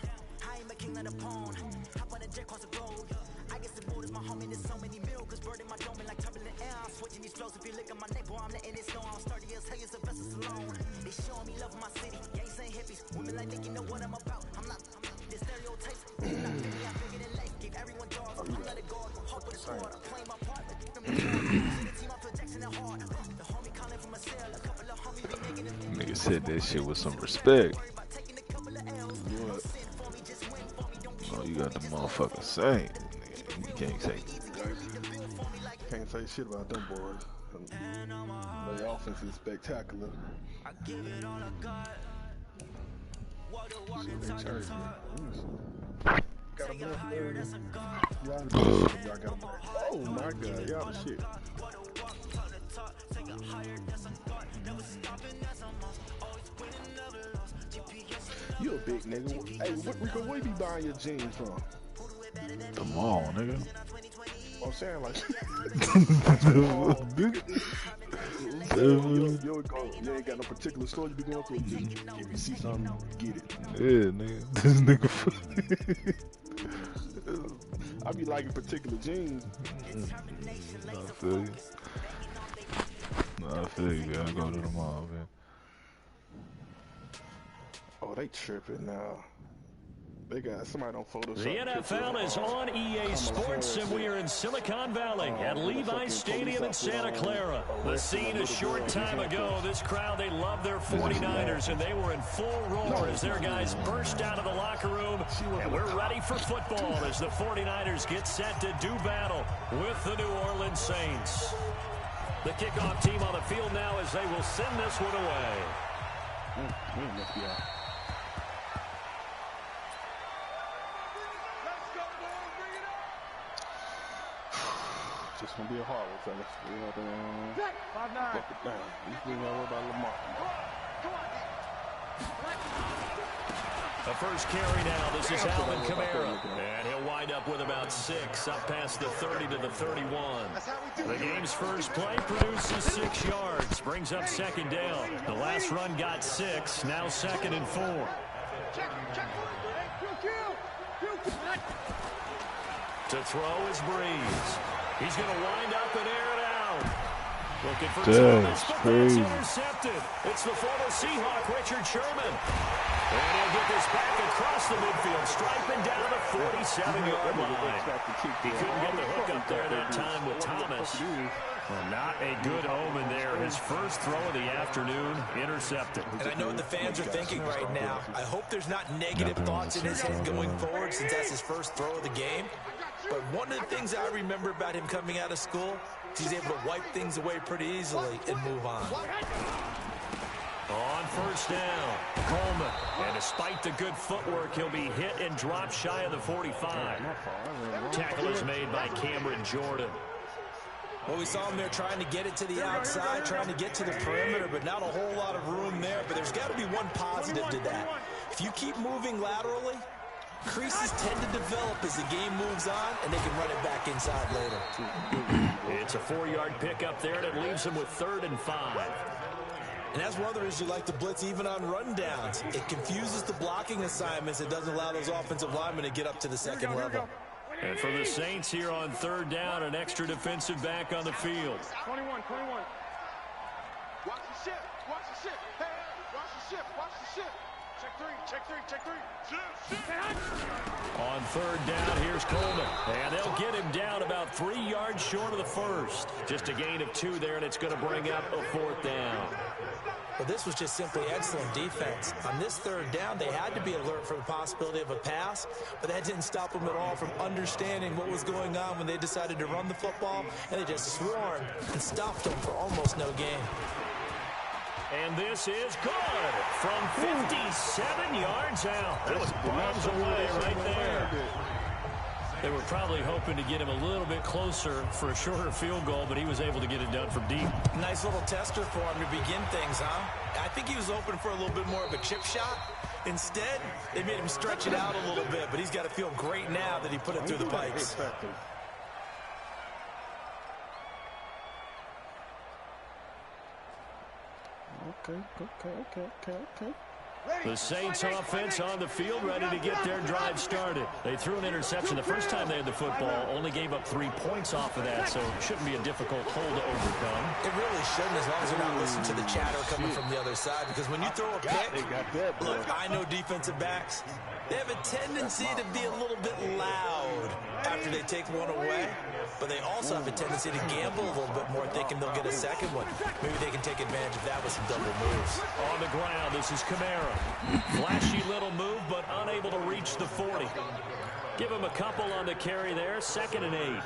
I am a king of the pawn. Hop on a jet across the globe. I get some motive, my homie, there's so many mil. Cause bird in my dome like turbulent air. I'm switching these flows. If you look at my neck, boy, I'm letting it snow. I'm sturdy as hell, as a vessel alone. They showing me love in my city. Gangs ain't hippies. Women like think you know what I'm about. I'm not the stereotypes. It's not me, I'm bigger than life. Give everyone dogs. I'm not a guard. Hope with the squad. I'm playing my part. But them the team, I feel Jackson at heart. The homie calling from a cell. A couple of homies be making it.
Nigga said that shit with some respect. Oh, you got the motherfucker saying. You can't say.
Can't say shit about them boys. Their offense is spectacular. Shit, they church, man. Got a oh my god, y'all the shit. You a big nigga. Hey, Rico, where you be buying your jeans from?
The mall, nigga.
I'm saying, like, you ain't got no particular store you be going to. Just if you see something, get it.
Yeah, nigga. This nigga.
I be liking particular jeans.
I feel you. I feel you. Gotta go to the mall, man.
Oh, they tripping now. They got somebody on Photoshop.
The NFL is on EA Sports, and we are in Silicon Valley at Levi's Stadium in Santa Clara. The scene a short time ago. This crowd, they love their 49ers, and they were in full roar as their guys burst out of the locker room. And we're ready for football as the 49ers get set to do battle with the New Orleans Saints. The kickoff team on the field now as they will send this one away.
Just gonna be a hard one, fellas. We have to fuck it down. We ain't gotta worry about Lamar.
The first carry now. This is Alvin Kamara. And he'll wind up with about 6 up past the 30 to the 31. The game's first play produces 6 yards. Brings up second down. The last run got 6. Now 2nd and 4. To throw is Breeze. He's going to wind up and air it out. Looking for Thomas, but that's intercepted. It's the former Seahawk, Richard Sherman. And he'll get this back across the midfield, striping down the 47-yard line. He couldn't get the hook up there that time with Thomas. Well, not a good omen there. His first throw of the afternoon, intercepted.
And I know what the fans are thinking right now. I hope there's not negative thoughts in his head going forward since that's his first throw of the game. But one of the things I remember about him coming out of school is he's able to wipe things away pretty easily and move on.
On first down, Coleman. And despite the good footwork, he'll be hit and dropped shy of the 45. Tackle is made by Cameron Jordan.
Well, we saw him there trying to get it to the outside, trying to get to the perimeter, but not a whole lot of room there. But there's got to be one positive to that. If you keep moving laterally, creases tend to develop as the game moves on, and they can run it back inside later.
It's a 4-yard pickup there, and it leaves them with 3rd and 5.
And that's one of the reasons you like to blitz even on rundowns. It confuses the blocking assignments. It doesn't allow those offensive linemen to get up to the second level.
And for the Saints here on 3rd down, an extra defensive back on the field.
21.
Watch the ship. Watch the ship. Hey, watch the ship. Watch the ship. Check three.
On 3rd down, here's Coleman. And they'll get him down about 3 yards short of the first. Just a gain of 2 there, and it's going to bring up a 4th down.
But this was just simply excellent defense. On this 3rd down, they had to be alert for the possibility of a pass, but that didn't stop them at all from understanding what was going on when they decided to run the football, and they just swarmed and stopped them for almost no gain.
And this is good from 57 yards out. That was bombs away right there. They were probably hoping to get him a little bit closer for a shorter field goal, but he was able to get it done from deep.
Nice little tester for him to begin things, huh? I think he was hoping for a little bit more of a chip shot. Instead, they made him stretch it out a little bit, but he's got to feel great now that he put it through the pipes.
Okay.
The Saints offense on the field, ready to get their drive started. They threw an interception the first time they had the football, only gave up 3 points off of that, so it shouldn't be a difficult hole to overcome.
It really shouldn't, as long as you're not listening to the chatter coming from the other side, because when you throw a pick, look, I know defensive backs, they have a tendency to be a little bit loud after they take one away, but they also have a tendency to gamble a little bit more, thinking they'll get a second one. Maybe they can take advantage of that with some double moves.
On the ground, this is Kamara. Flashy little move, but unable to reach the 40. Give him a couple on the carry there, 2nd and 8.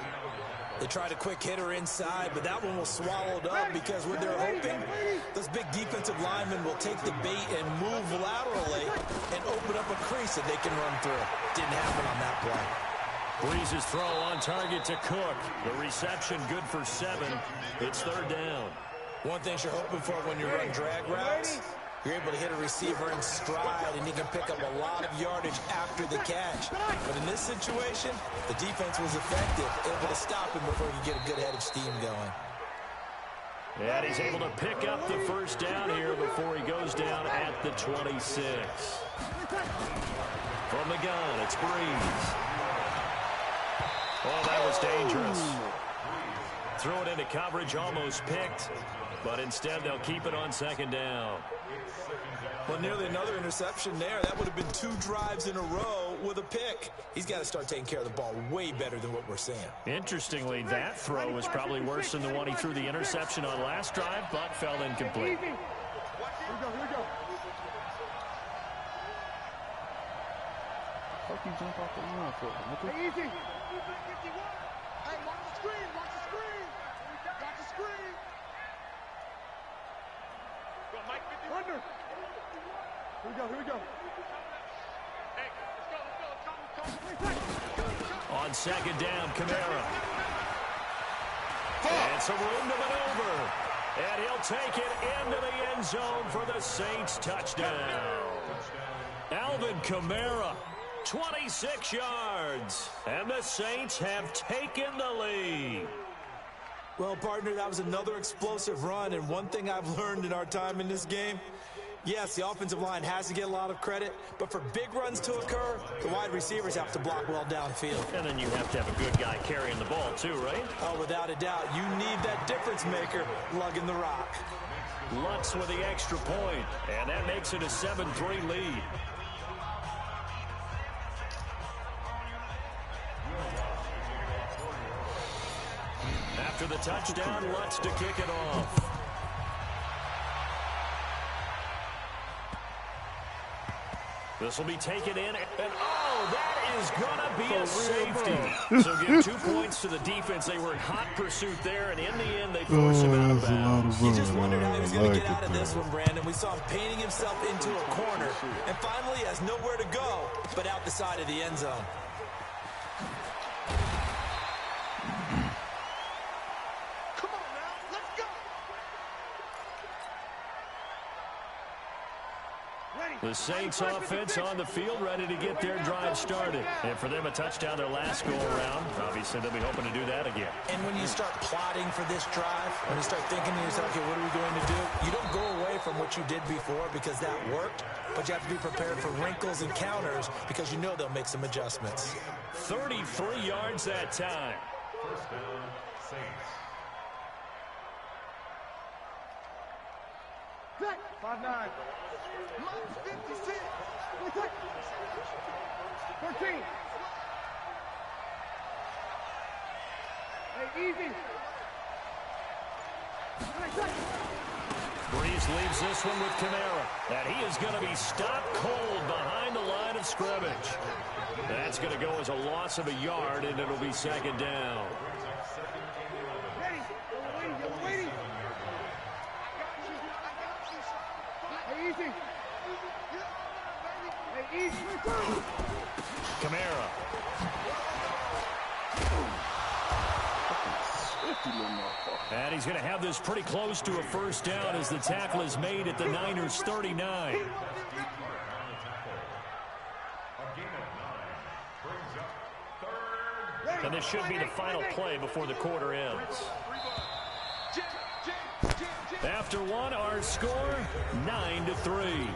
They tried a quick hitter inside, but that one was swallowed up because what they're hoping, those big defensive linemen will take the bait and move laterally and open up a crease that they can run through. Didn't happen on that play.
Breeze's throw on target to Cook. The reception good for 7. It's 3rd down.
One thing you're hoping for when you run drag routes, you're able to hit a receiver in stride, and he can pick up a lot of yardage after the catch. But in this situation, the defense was effective, able to stop him before he could get a good head of steam going.
And he's able to pick up the 1st down here before he goes down at the 26. From the gun, it's Breeze. Oh, that was dangerous. Threw it into coverage, almost picked, but instead they'll keep it on 2nd down.
Well, nearly another interception there. That would have been 2 drives in a row with a pick. He's got to start taking care of the ball way better than what we're seeing.
Interestingly, that throw was probably worse than the one he threw the interception on last drive, but fell incomplete.
Here we go.
Hope you jump off the line for him.
Hey, easy. Hey, watch the screen. Watch the screen. Watch the screen. Go, Mike. Under. Here we go. Hey, let's go.
On 2nd down, Kamara. And some room to maneuver. And he'll take it into the end zone for the Saints touchdown. Alvin Kamara, 26 yards. And the Saints have taken the lead.
Well, partner, that was another explosive run, and one thing I've learned in our time in this game, yes, the offensive line has to get a lot of credit, but for big runs to occur, the wide receivers have to block well downfield.
And then you have to have a good guy carrying the ball too, right?
Oh, without a doubt. You need that difference maker lugging the rock.
Lutz with the extra point, and that makes it a 7-3 lead. After the touchdown, Lutz to kick it off. This will be taken in, and oh, that is going to be a safety. So give 2 points to the defense. They were in hot pursuit there, and in the end, they force him out of bounds.
You just wondered how he was going to get out of this one, Brandon. We saw him painting himself into a corner, and finally he has nowhere to go but out the side of the end zone.
The Saints offense on the field, ready to get their drive started. And for them, a touchdown their last go-around. Obviously, they'll be hoping to do that again.
And when you start plotting for this drive, when you start thinking to yourself, okay, what are we going to do? You don't go away from what you did before because that worked, but you have to be prepared for wrinkles and counters because you know they'll make some adjustments.
33 yards that time.
First down, Saints.
5-9. 56. 13. Hey, easy.
Breeze leaves this one with Kamara. And he is going to be stopped cold behind the line of scrimmage. That's going to go as a loss of a yard, and it'll be 2nd down.
You're waiting. Hey, easy. Hey, easy.
Kamara. And he's going to have this pretty close to a first down as the tackle is made at the Niners' 39. And this should be the final play before the quarter ends. After one, our score, 9-3.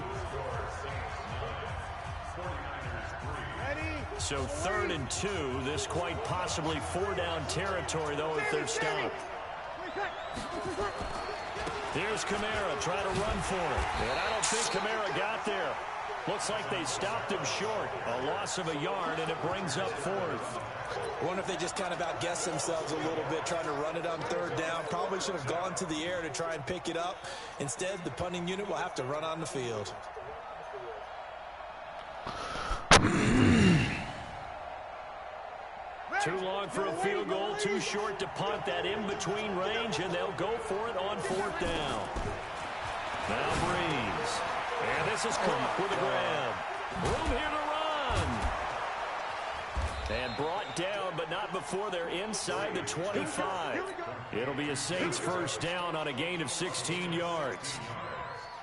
So 3rd and 2. This quite possibly 4-down territory, though, if they're stopped. Here's Kamara trying to run for it. And I don't think Kamara got there. Looks like they stopped him short. A loss of a yard, and it brings up 4th.
I wonder if they just kind of outguessed themselves a little bit, trying to run it on 3rd down. Probably should have gone to the air to try and pick it up. Instead, the punting unit will have to run on the field.
Too long for a field goal, too short to punt. That in-between range, and they'll go for it on 4th down. Now Breeze. And this is Cook with a grab. Room here to run. And brought down, but not before they're inside the 25. It'll be a Saints 1st down on a gain of 16 yards.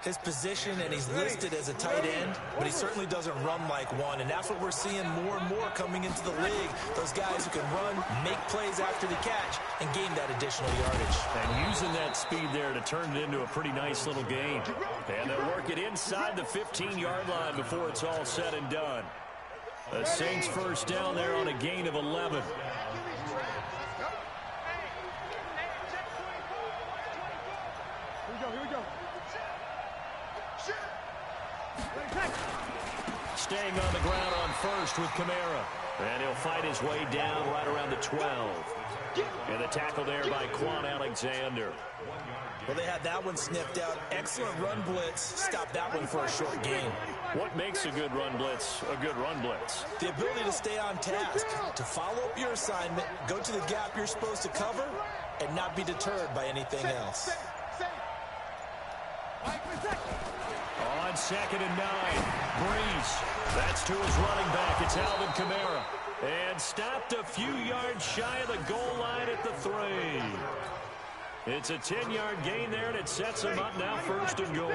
His position, and he's listed as a tight end, but he certainly doesn't run like one, and that's what we're seeing more and more coming into the league. Those guys who can run, make plays after the catch, and gain that additional yardage.
And using that speed there to turn it into a pretty nice little gain. And they'll work it inside the 15-yard line before it's all said and done. The Saints 1st down there on a gain of 11.
Here we go.
Staying on the ground on 1st with Kamara. And he'll fight his way down right around the 12. And the tackle there by Quan Alexander.
Well, they had that one sniffed out. Excellent run blitz. Stop that one for a short gain.
What makes a good run blitz a good run blitz?
The ability to stay on task, to follow up your assignment, go to the gap you're supposed to cover, and not be deterred by anything else.
On 2nd and 9, Breeze. That's to his running back. It's Alvin Kamara. And stopped a few yards shy of the goal line at the 3. It's a 10-yard gain there, and it sets him up now 1st and goal.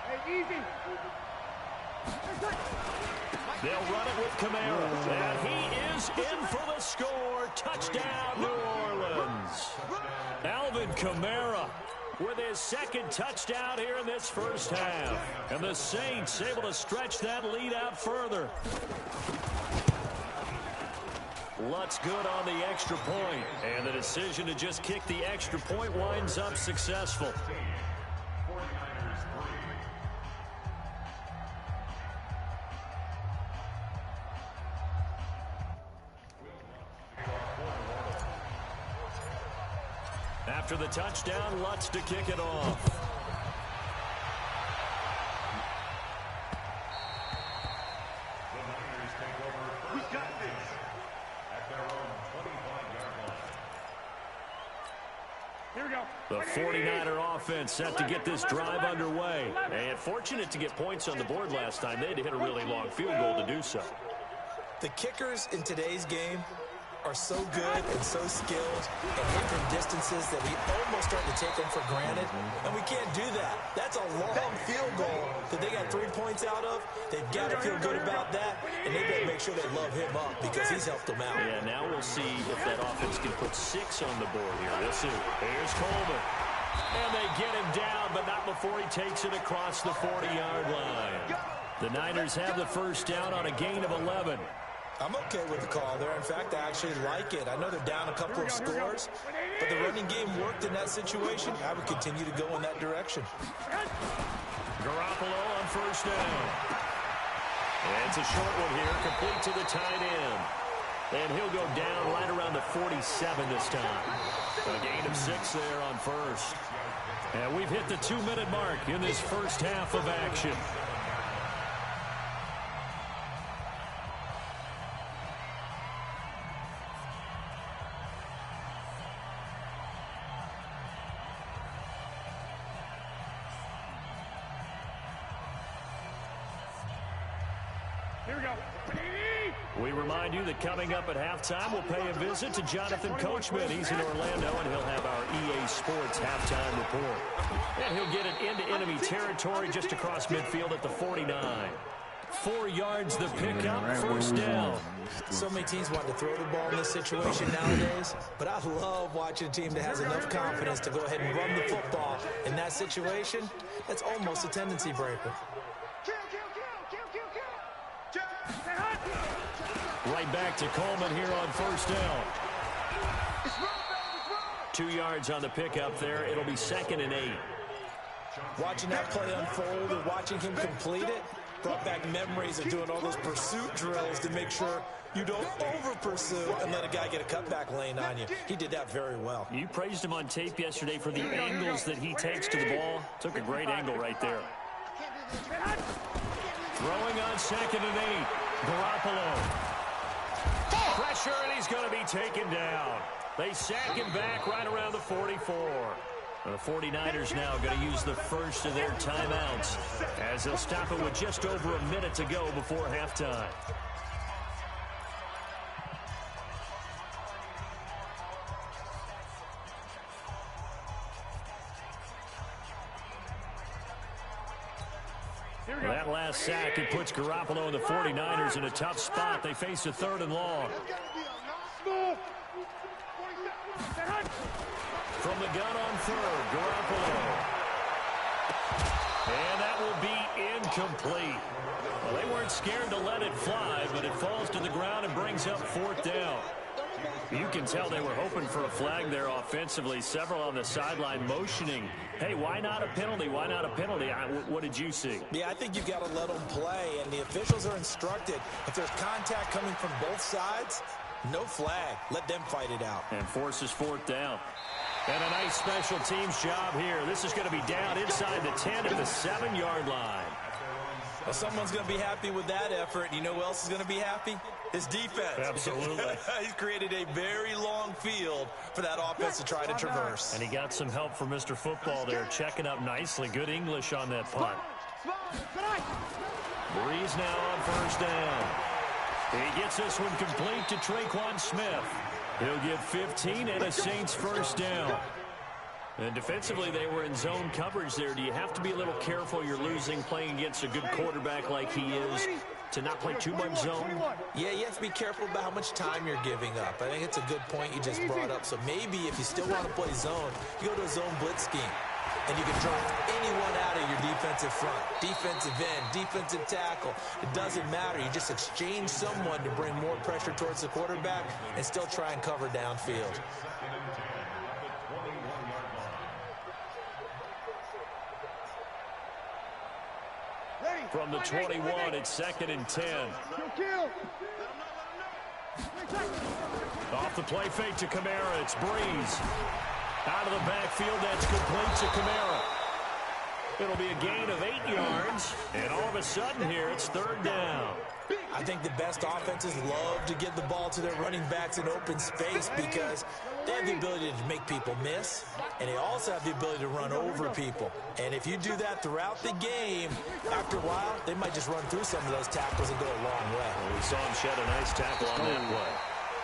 Hey, easy.
They'll run it with Kamara. And he is in for the score. Touchdown, New Orleans. Alvin Kamara with his 2nd touchdown here in this 1st half. And the Saints able to stretch that lead out further. Lutz good on the extra point. And the decision to just kick the extra point winds up successful. After the touchdown, Lutz to kick it off.
The Niners take over. We got this at their own 25-yard line.
Here we go.
The 49er offense set to get this drive underway. And fortunate to get points on the board last time. They had to hit a really long field goal to do so.
The kickers in today's game are so good and so skilled and hit from distances that we almost start to take them for granted, and we can't do that. That's a long field goal that they got 3 points out of. They've got to feel good about that, and they better make sure they love him up because he's helped them out.
Yeah, now we'll see if that offense can put 6 on the board here. We'll see. Here's Coleman. And they get him down, but not before he takes it across the 40-yard line. The Niners have the 1st down on a gain of 11.
I'm okay with the call there. In fact, I actually like it. I know they're down a couple of scores, but the running game worked in that situation. I would continue to go in that direction.
Garoppolo on 1st down. And it's a short one here, complete to the tight end. And he'll go down right around the 47 this time. A gain of 6 there on 1st. And we've hit the 2-minute mark in this 1st half of action. We remind you that coming up at halftime, we'll pay a visit to Jonathan Coachman. He's in Orlando, and he'll have our EA Sports halftime report. And he'll get it into enemy territory just across midfield at the 49. 4 yards the pickup, first down.
So many teams want to throw the ball in this situation nowadays, but I love watching a team that has enough confidence to go ahead and run the football. In that situation, that's almost a tendency breaker.
Right back to Coleman here on first down. 2 yards on the pickup there. It'll be 2nd and 8.
Watching that play unfold and watching him complete it brought back memories of doing all those pursuit drills to make sure you don't over-pursue and let a guy get a cutback lane on you. He did that very well.
You praised him on tape yesterday for the angles that he takes to the ball. Took a great angle right there. Throwing on 2nd and 8. Garoppolo. Pressure, and he's going to be taken down. They sack him back right around the 44. The 49ers now going to use the first of their timeouts as they'll stop it with just over a minute to go before halftime. That last sack, it puts Garoppolo and the 49ers in a tough spot. They face a 3rd and long. From the gun on 3rd, Garoppolo. And that will be incomplete. Well, they weren't scared to let it fly, but it falls to the ground and brings up 4th down. You can tell they were hoping for a flag there offensively. Several on the sideline motioning, hey, why not a penalty? Why not a penalty? What did you see?
Yeah, I think you've got to let them play, and the officials are instructed. If there's contact coming from both sides, no flag. Let them fight it out.
And forces 4th down. And a nice special teams job here. This is going to be down inside the 10 at the 7-yard line.
Well, someone's going to be happy with that effort. You know who else is going to be happy? His defense.
Absolutely.
He's created a very long field for that offense to try to traverse.
And he got some help from Mr. Football there, checking up nicely. Good English on that punt. Breeze now on first down. He gets this one complete to Traquan Smith. He'll get 15 and a Saints first down. And defensively, they were in zone coverage there. Do you have to be a little careful? You're losing playing against a good quarterback like he is to not play too much zone?
Yeah, you have to be careful about how much time you're giving up. I think it's a good point you just brought up. So maybe if you still want to play zone, you go to a zone blitz scheme. And you can draft anyone out of your defensive front, defensive end, defensive tackle. It doesn't matter. You just exchange someone to bring more pressure towards the quarterback and still try and cover downfield.
From the 21, it's 2nd and 10. Off the play fake to Kamara, it's Breeze. Out of the backfield, that's complete to Kamara. It'll be a gain of 8 yards, and all of a sudden here, it's 3rd down.
I think the best offenses love to give the ball to their running backs in open space because they have the ability to make people miss, and they also have the ability to run over people. And if you do that throughout the game, after a while, they might just run through some of those tackles and go a long way.
Well, we saw him shed a nice tackle on that play.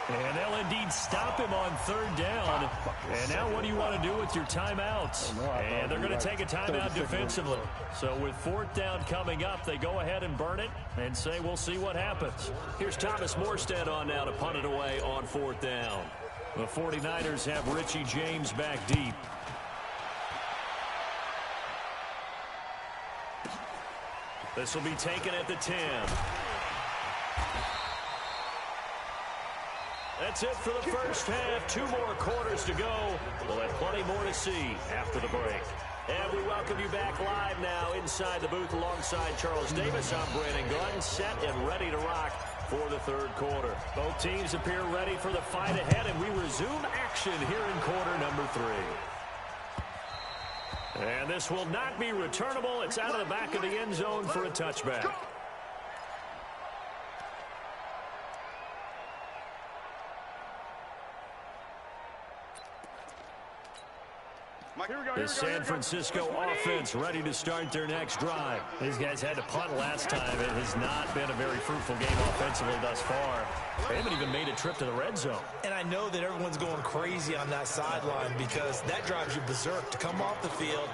And they'll indeed stop him on 3rd down. And now what do you want to do with your timeouts? And they're going to take a timeout defensively. So with 4th down coming up, they go ahead and burn it and say we'll see what happens. Here's Thomas Morstead on now to punt it away on 4th down. The 49ers have Richie James back deep. This will be taken at the 10. That's it for the first half. 2 more quarters to go. We'll have plenty more to see after the break. And we welcome you back live now inside the booth alongside Charles Davis. I'm Brandon Glenn, set and ready to rock for the 3rd quarter. Both teams appear ready for the fight ahead, and we resume action here in quarter number 3. And this will not be returnable. It's out of the back of the end zone for a touchback. The San Francisco offense ready to start their next drive. These guys had to punt last time. It has not been a very fruitful game offensively thus far. They haven't even made a trip to the red zone.
And I know that everyone's going crazy on that sideline because that drives you berserk to come off the field,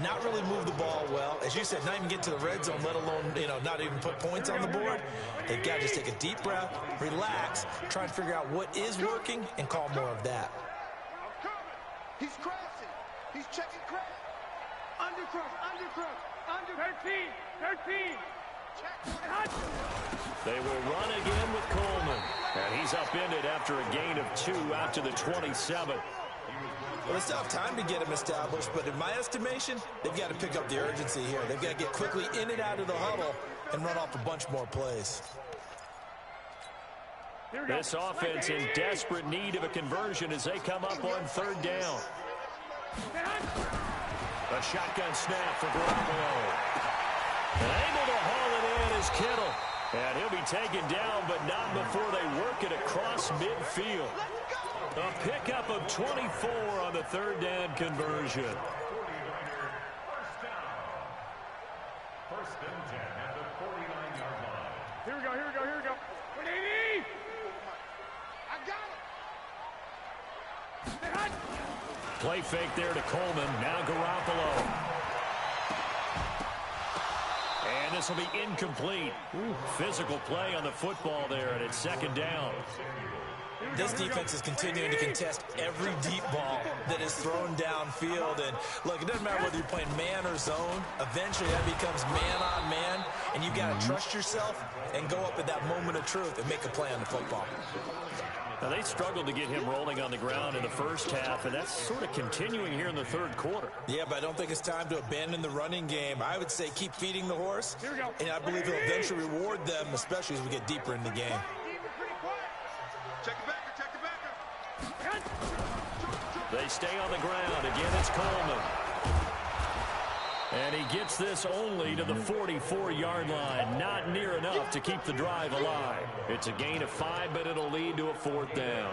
not really move the ball well. As you said, not even get to the red zone, let alone, not even put points on the board. They've got to just take a deep breath, relax, try and figure out what is working, and call more of that.
He's crashing. He's checking crash. Undercrush, undercrush, under 13.
They will run again with Coleman. And he's upended after a gain of 2 out to the 27.
Well, it's tough time to get him established, but in my estimation, they've got to pick up the urgency here. They've got to get quickly in and out of the huddle and run off a bunch more plays.
This offense in desperate need of a conversion as they come up on 3rd down. A shotgun snap for Garoppolo. And able to haul it in is Kittle. And he'll be taken down, but not before they work it across midfield. A pickup of 24 on the 3rd down conversion.
First and 10 at the 49-yard line.
Here we go. 180!
I got it!
Play fake there to Coleman. Now Garoppolo. And this will be incomplete. Physical play on the football there, and it's 2nd down.
This defense is continuing to contest every deep ball that is thrown downfield. And look, it doesn't matter whether you're playing man or zone. Eventually that becomes man on man, and you got to trust yourself and go up at that moment of truth and make a play on the football.
Now, they struggled to get him rolling on the ground in the first half, and that's sort of continuing here in the 3rd quarter.
Yeah, but I don't think it's time to abandon the running game. I would say keep feeding the horse, and I believe he'll eventually reward them, especially as we get deeper in the game.
Check the backer.
They stay on the ground. Again, it's Coleman. And he gets this only to the 44-yard line. Not near enough to keep the drive alive. It's a gain of 5, but it'll lead to a 4th down.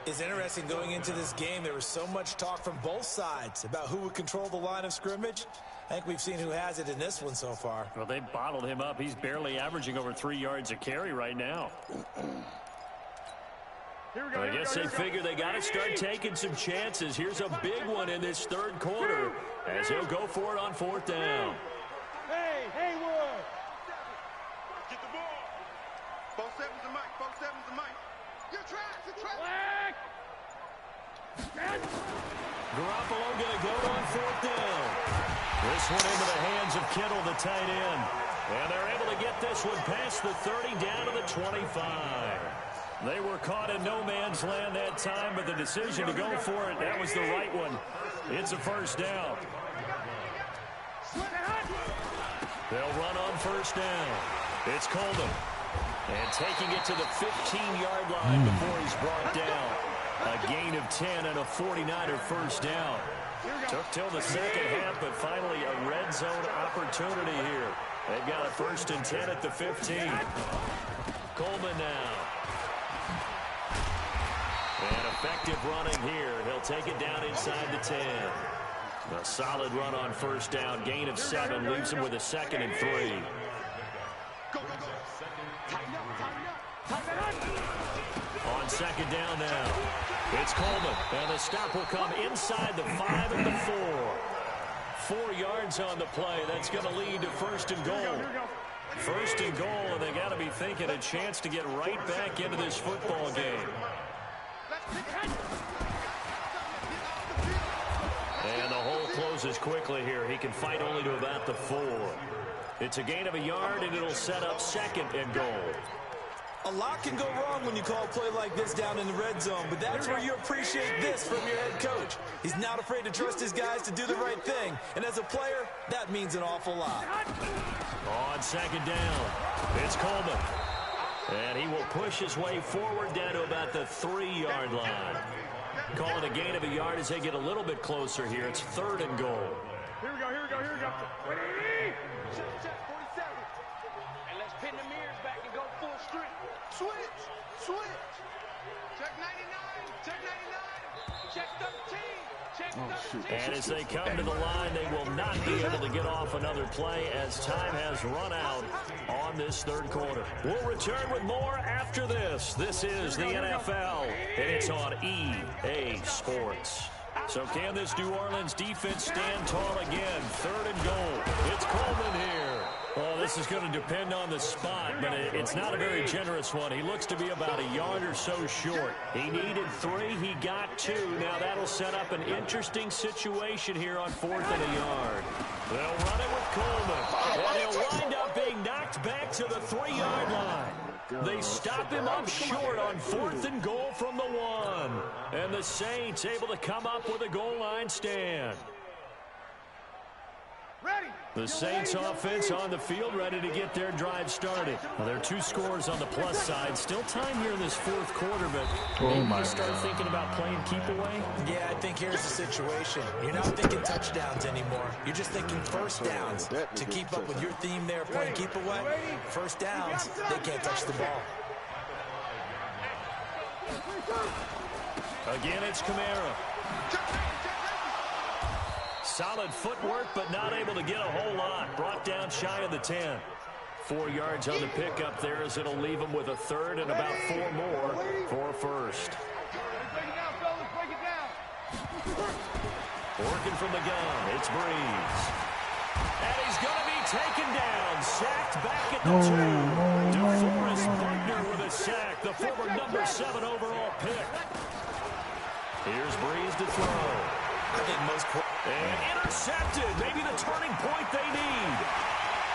It's interesting going into this game. There was so much talk from both sides about who would control the line of scrimmage. I think we've seen who has it in this one so far.
Well, they bottled him up. He's barely averaging over 3 yards a carry right now. I guess they figure they got to start taking some chances. Here's a big one in this 3rd quarter as he'll go for it on 4th down.
Hey, Haywood!
Get the ball. 4-7's the mic. 4-7's the mic. You're trash.
Black!
Garoppolo going to go on 4th down. This one into the hands of Kittle, the tight end. And they're able to get this one past the 30 down to the 25. They were caught in no man's land that time, but the decision to go for it, that was the right one. It's a 1st down. They'll run on 1st down. It's Coleman. And taking it to the 15-yard line before he's brought down. A gain of 10 and a 49er 1st down. Took till the 2nd half, but finally a red zone opportunity here. They've got a 1st and 10 at the 15. Coleman now. And effective running here. He'll take it down inside the 10. A solid run on 1st down. Gain of 7 leaves him with a 2nd and 3. On 2nd down now. It's Coleman. And the stop will come inside the 5 and the 4. 4 yards on the play. That's going to lead to 1st and goal. 1st and goal, and they got to be thinking a chance to get right back into this football game. And the hole closes quickly here. He can fight only to about the 4. It's a gain of a yard, and it'll set up 2nd and goal.
A lot can go wrong when you call a play like this down in the red zone, but that's where you appreciate this from your head coach. He's not afraid to trust his guys to do the right thing, and as a player, that means an awful lot.
On 2nd down, it's Coleman. And he will push his way forward down to about the 3-yard line. Calling a gain of a yard as they get a little bit closer here. It's 3rd and goal.
Here we go. 180!
And let's pin the mirrors back and go full strength. Switch. Check 99. Check 99. Check 13.
And as they come to the line, they will not be able to get off another play as time has run out on this third quarter. We'll return with more after this. This is the NFL, and it's on EA Sports. So can this New Orleans defense stand tall again? 3rd and goal. It's Coleman here. Oh, this is going to depend on the spot, but it's not a very generous one. He looks to be about a yard or so short. He needed 3. He got 2. Now that'll set up an interesting situation here on 4th and a yard. They'll run it with Coleman, and he'll wind up being knocked back to the 3-yard line. They stop him up short on 4th and goal from the 1. And the Saints able to come up with a goal line stand. The Saints offense on the field, ready to get their drive started. Well, there are 2 scores on the plus side. Still time here in this 4th quarter, but maybe you start thinking about playing keep away?
Yeah, I think here's the situation. You're not thinking touchdowns anymore. You're just thinking first downs. To keep up with your theme there, playing keep away, first downs, they can't touch the ball.
Again, it's Kamara. Solid footwork, but not able to get a whole lot. Brought down shy of the 10. 4 yards on the pickup there as it'll leave him with a 3rd and about 4 more for a first. Working from the gun, it's Breeze. And he's going to be taken down. Sacked back at the 2. DeForest Buckner with a sack, the former number 7 overall pick. Here's Breeze to throw.
I think most...
And intercepted. Maybe the turning point they need.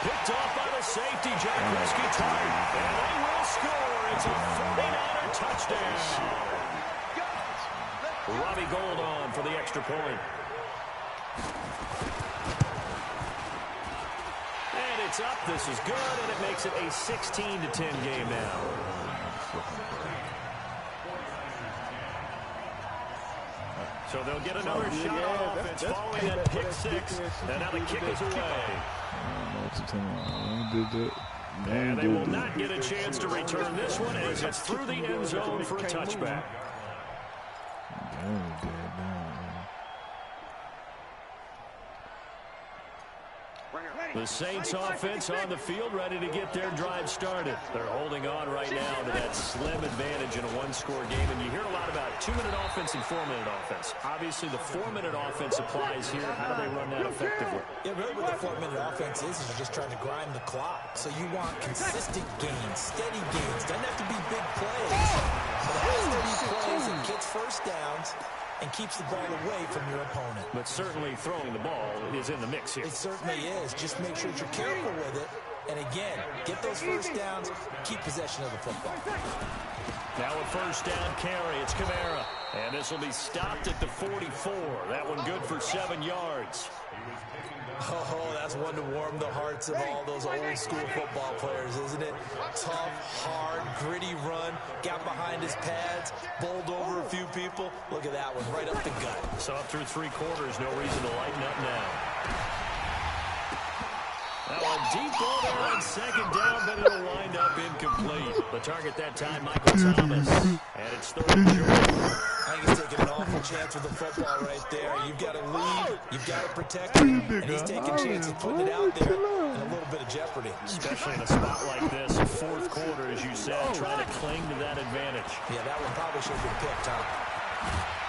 Picked off by the safety, Jack Risky-Tart. And they will score. It's a 49er touchdown. Robbie Gould on for the extra point. And it's up. This is good, and it makes it a 16-10 game now. So they'll get another shot on offense following that pick 6. And now the kick is away. And they will not get a chance to return this one as it's through the end zone for a touchback. The Saints offense on the field ready to get their drive started. They're holding on right now to that slim advantage in a 1-score game. And you hear a lot about 2-minute offense and 4-minute offense. Obviously, the 4-minute offense applies here. How do they run that effectively?
Yeah, really what the 4-minute offense is you're just trying to grind the clock. So you want consistent gains, steady gains. Doesn't have to be big plays. But it has to be plays that gets first downs and keeps the ball away from your opponent.
But certainly throwing the ball is in the mix here.
It certainly is. Just make sure you're careful with it. And again, get those first downs, keep possession of the football.
Now a first down carry. It's Kamara. And this will be stopped at the 44. That one good for 7 yards.
Oh, that's one to warm the hearts of all those old school football players, isn't it? Tough, hard, gritty run, got behind his pads, bowled over a few people. Look at that one, right up the gut.
So up through 3 quarters, no reason to lighten up now. Now a deep ball there on 2nd down, but it'll wind up incomplete. The target that time, Michael Thomas. And it's 3rd and short.
I think he's taking an awful chance with the football right there. You've got to lead, you've got to protect it, and he's taking chances, putting it out there in a little bit of jeopardy.
Especially in a spot like this, 4th quarter, as you said, trying to cling to that advantage.
Yeah, that one probably should have been picked, Tom.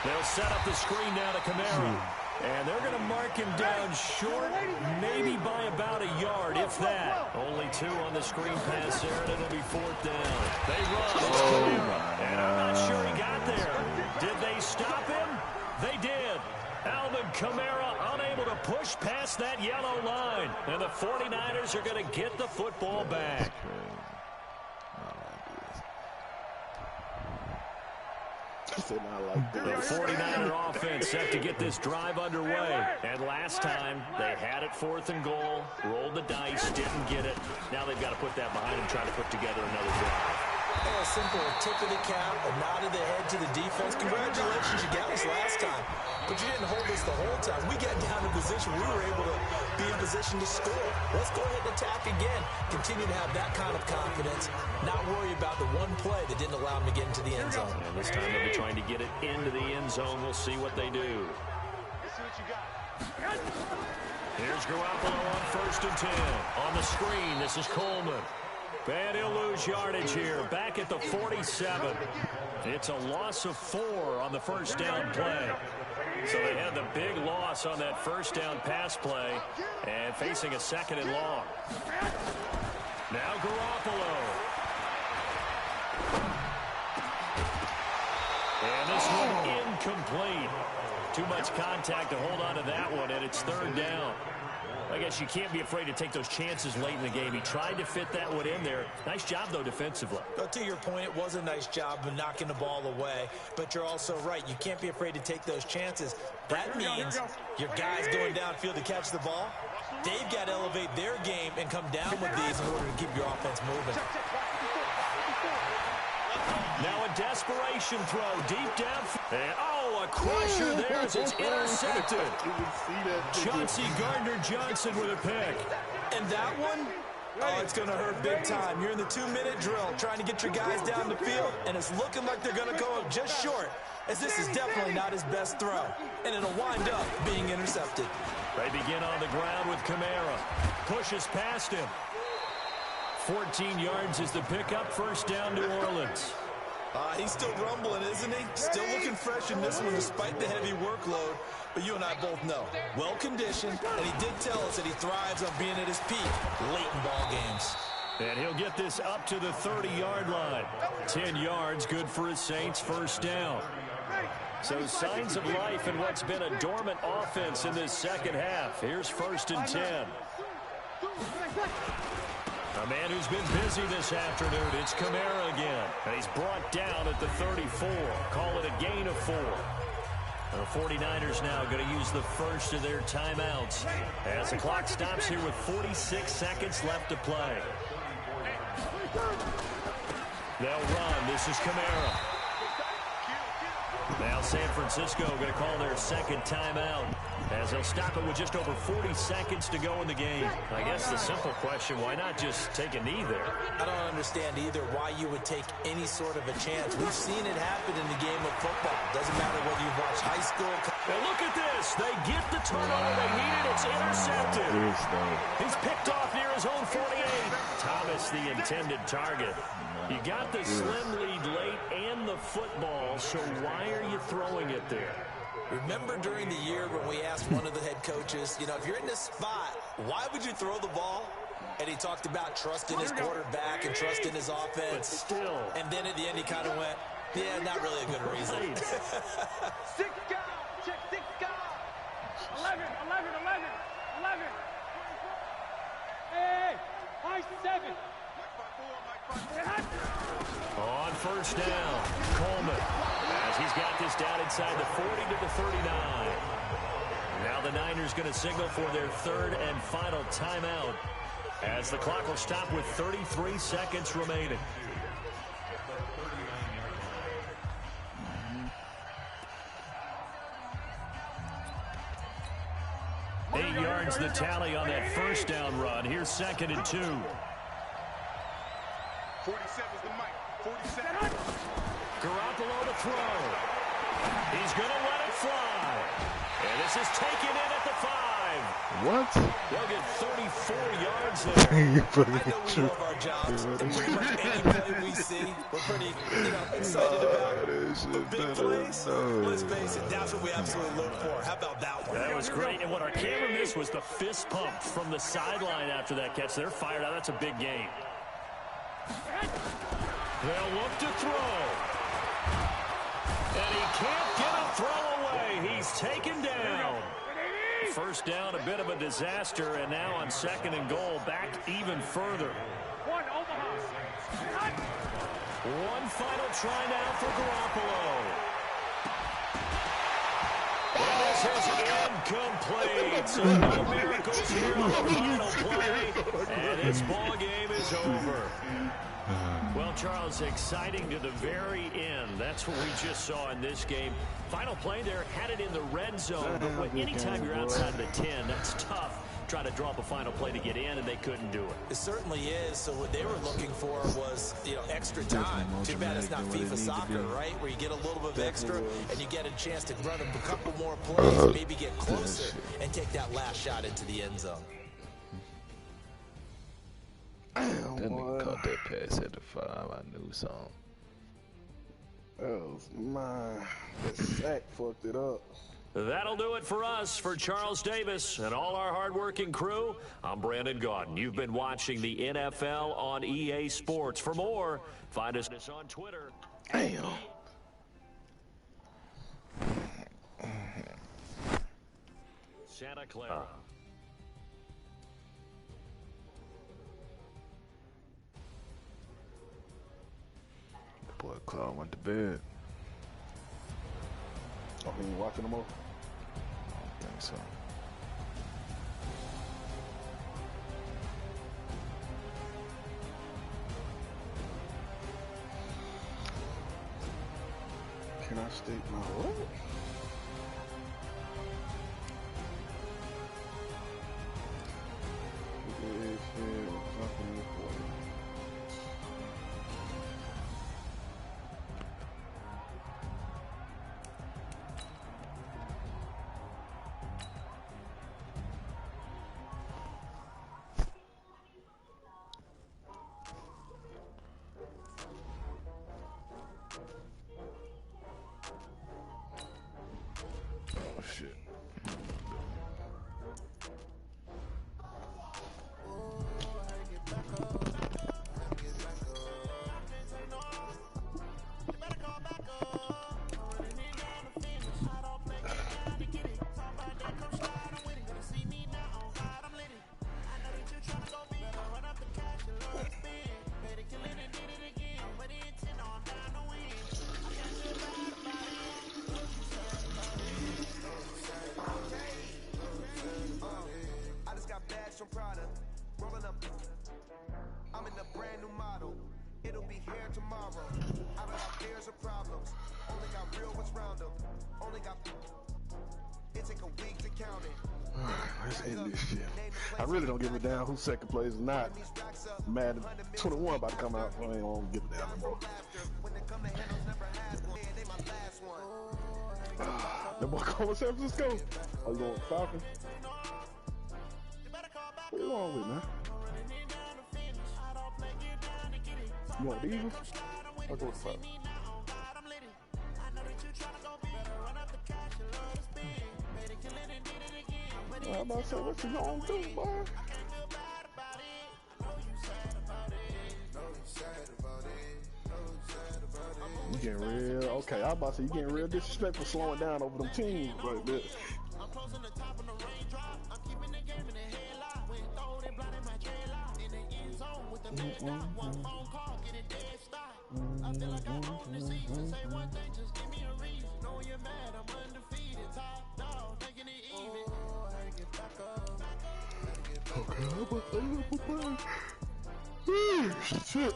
They'll set up the screen now to Kamara. And they're going to mark him down short, maybe by about a yard, if that. Only 2 on the screen pass there, and it'll be 4th down. They run. It's Kamara. And I'm not sure he got there. Did they stop him? They did. Alvin Kamara unable to push past that yellow line. And the 49ers are going to get the football back. The 49er offense set to get this drive underway. And last time, they had it 4th and goal, rolled the dice, didn't get it. Now they've got to put that behind them, try to put together another drive.
A simple tip of the cap, a nod of the head to the defense. Congratulations, you got us last time. But you didn't hold us the whole time. We got down in position. We were able to be in position to score. Let's go ahead and attack again. Continue to have that kind of confidence. Not worry about the one play that didn't allow them to get into the end zone.
And this time they'll be trying to get it into the end zone. We'll see what they do. Here's Garoppolo on 1st and 10. On the screen, this is Coleman. And he'll lose yardage here. Back at the 47. It's a loss of 4 on the first down play. So they had the big loss on that first down pass play and facing a 2nd and long. Now Garoppolo. And this one incomplete. Too much contact to hold on to that one, and it's 3rd down. I guess you can't be afraid to take those chances late in the game. He tried to fit that one in there. Nice job, though, defensively.
Well, to your point, it was a nice job of knocking the ball away. But you're also right. You can't be afraid to take those chances. That means your guys going downfield to catch the ball, they've got to elevate their game and come down with these in order to keep your offense moving.
Now a desperation throw deep down. And, a crusher there as it's intercepted. Chauncey Gardner-Johnson with a pick.
And that one, it's going to hurt big time. You're in the 2-minute drill trying to get your guys down the field, and it's looking like they're going to go up just short, as this is definitely not his best throw. And it'll wind up being intercepted.
They begin on the ground with Kamara. Pushes past him. 14 yards is the pickup. 1st down, New Orleans.
He's still rumbling, isn't he? Still looking fresh in this one despite the heavy workload. But you and I both know, well-conditioned, and he did tell us that he thrives on being at his peak late in ball games.
And he'll get this up to the 30-yard line. 10 yards, good for his Saints. 1st down. So signs of life in what's been a dormant offense in this second half. Here's 1st and 10. A man who's been busy this afternoon, it's Kamara again. And he's brought down at the 34. Call it a gain of 4. The 49ers now going to use the first of their timeouts as the clock stops here with 46 seconds left to play. They'll run. This is Kamara. Now San Francisco going to call their 2nd timeout as they'll stop it with just over 40 seconds to go in the game. I guess the simple question, why not just take a knee there?
I don't understand either why you would take any sort of a chance. We've seen it happen in the game of football. Doesn't matter whether you've watched high school.
Now look at this. They get the turnover they needed. It's intercepted. He's picked off near his own 48. Thomas, the intended target. You got the slim lead late and the football, so why are you throwing it there?
Remember during the year when we asked one of the head coaches, if you're in this spot, why would you throw the ball? And he talked about trusting his quarterback and trusting his offense.
But still.
And then at the end he kind of went, yeah, not really a good reason.
6 guard, check 6 guard. 11. Hey, 7.
On 1st down, Coleman, as he's got this down inside the 40 to the 39. Now the Niners going to signal for their 3rd and final timeout as the clock will stop with 33 seconds remaining. Eight yards the tally on that 1st down run. Here's 2nd and 2.
47's the mic. 47.
Garoppolo to throw. He's going to let it fly. And this is taken in at the 5.
What?
They'll get 34 yards there.
I know we love our jobs, and pretty much any play we see, we're pretty, excited about. But big plays, let's face it, that's what we absolutely look for. How about that one?
That was great, and what our camera missed was the fist pump from the sideline after that catch. They're fired out. That's a big gain. They'll look to throw. And he can't get a throw away. He's taken down. 1st down, a bit of a disaster, and now on 2nd and goal, back even further. One final try now for Garoppolo. And this is incomplete. So no miracles here on the final play. And this ball game is over. Well, Charles, exciting to the very end. That's what we just saw in this game. Final play there, had it in the red zone. But anytime you're outside the 10, that's tough. trying to draw up a final play to get in, and they couldn't do it.
It certainly is. So what they were looking for was, extra time. Too bad it's not FIFA soccer, right? Where you get a little bit of extra and you get a chance to run a couple more plays, maybe get closer and take that last shot into the end zone.
That nigga caught that pass at the 5. I knew something.
That was mine. That sack fucked it up.
That'll do it for us. For Charles Davis and all our hardworking crew, I'm Brandon Gaudin. You've been watching the NFL on EA Sports. For more, find us on Twitter.
Damn.
Santa Clara.
Boy, Claude went to bed.
Oh, he ain't watching no more?
I don't think so.
Can I state my what?
Shit.
I'm in a brand new model. It'll be here tomorrow. I don't got fears or problems. Only got real ones round them. Only got. It take a week to count it.
Let's end this shit. I really don't give a damn who's second place or not. Madden 21 about to come out. I ain't gonna give a damn no more. The boy going to San Francisco. Are you going Falcon? What you going with, man? You want the Eagles? I'll go with Falcon. I'm about to say, what you gonna do, boy? You getting real, okay, I was about to say, you getting real disrespectful slowing down over them teams right there. Shit.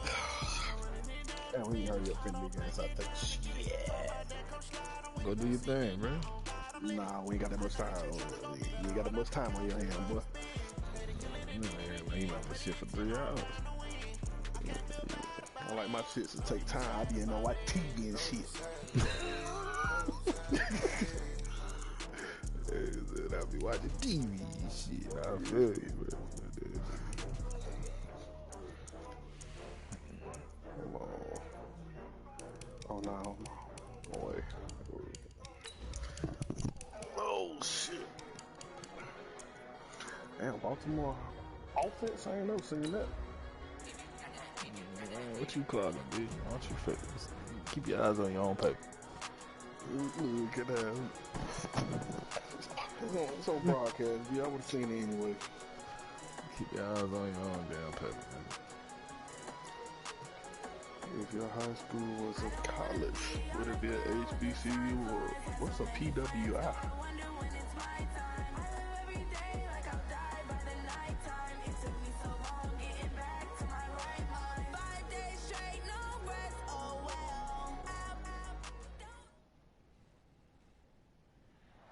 And we hurry up in the game, so I think, shit.
Go do your thing, bro.
Nah, we ain't got that much time. You ain't got that much time on your hands, boy.
Man, you about to shit for 3 hours.
I like my shit to take time. I be in my white TV and shit.
I be watching TV and shit. I feel you, bro.
Oh no, boy. Oh shit. Damn, Baltimore offense, I ain't never seen that.
What you clogging, dude? Why don't you focus? Keep your eyes on your own paper.
Look at that. It's on broadcast, yeah, I would have seen it anyway.
Keep your eyes on your own damn paper, man.
If your high school was a college, would it be an HBCU or what's a PWI?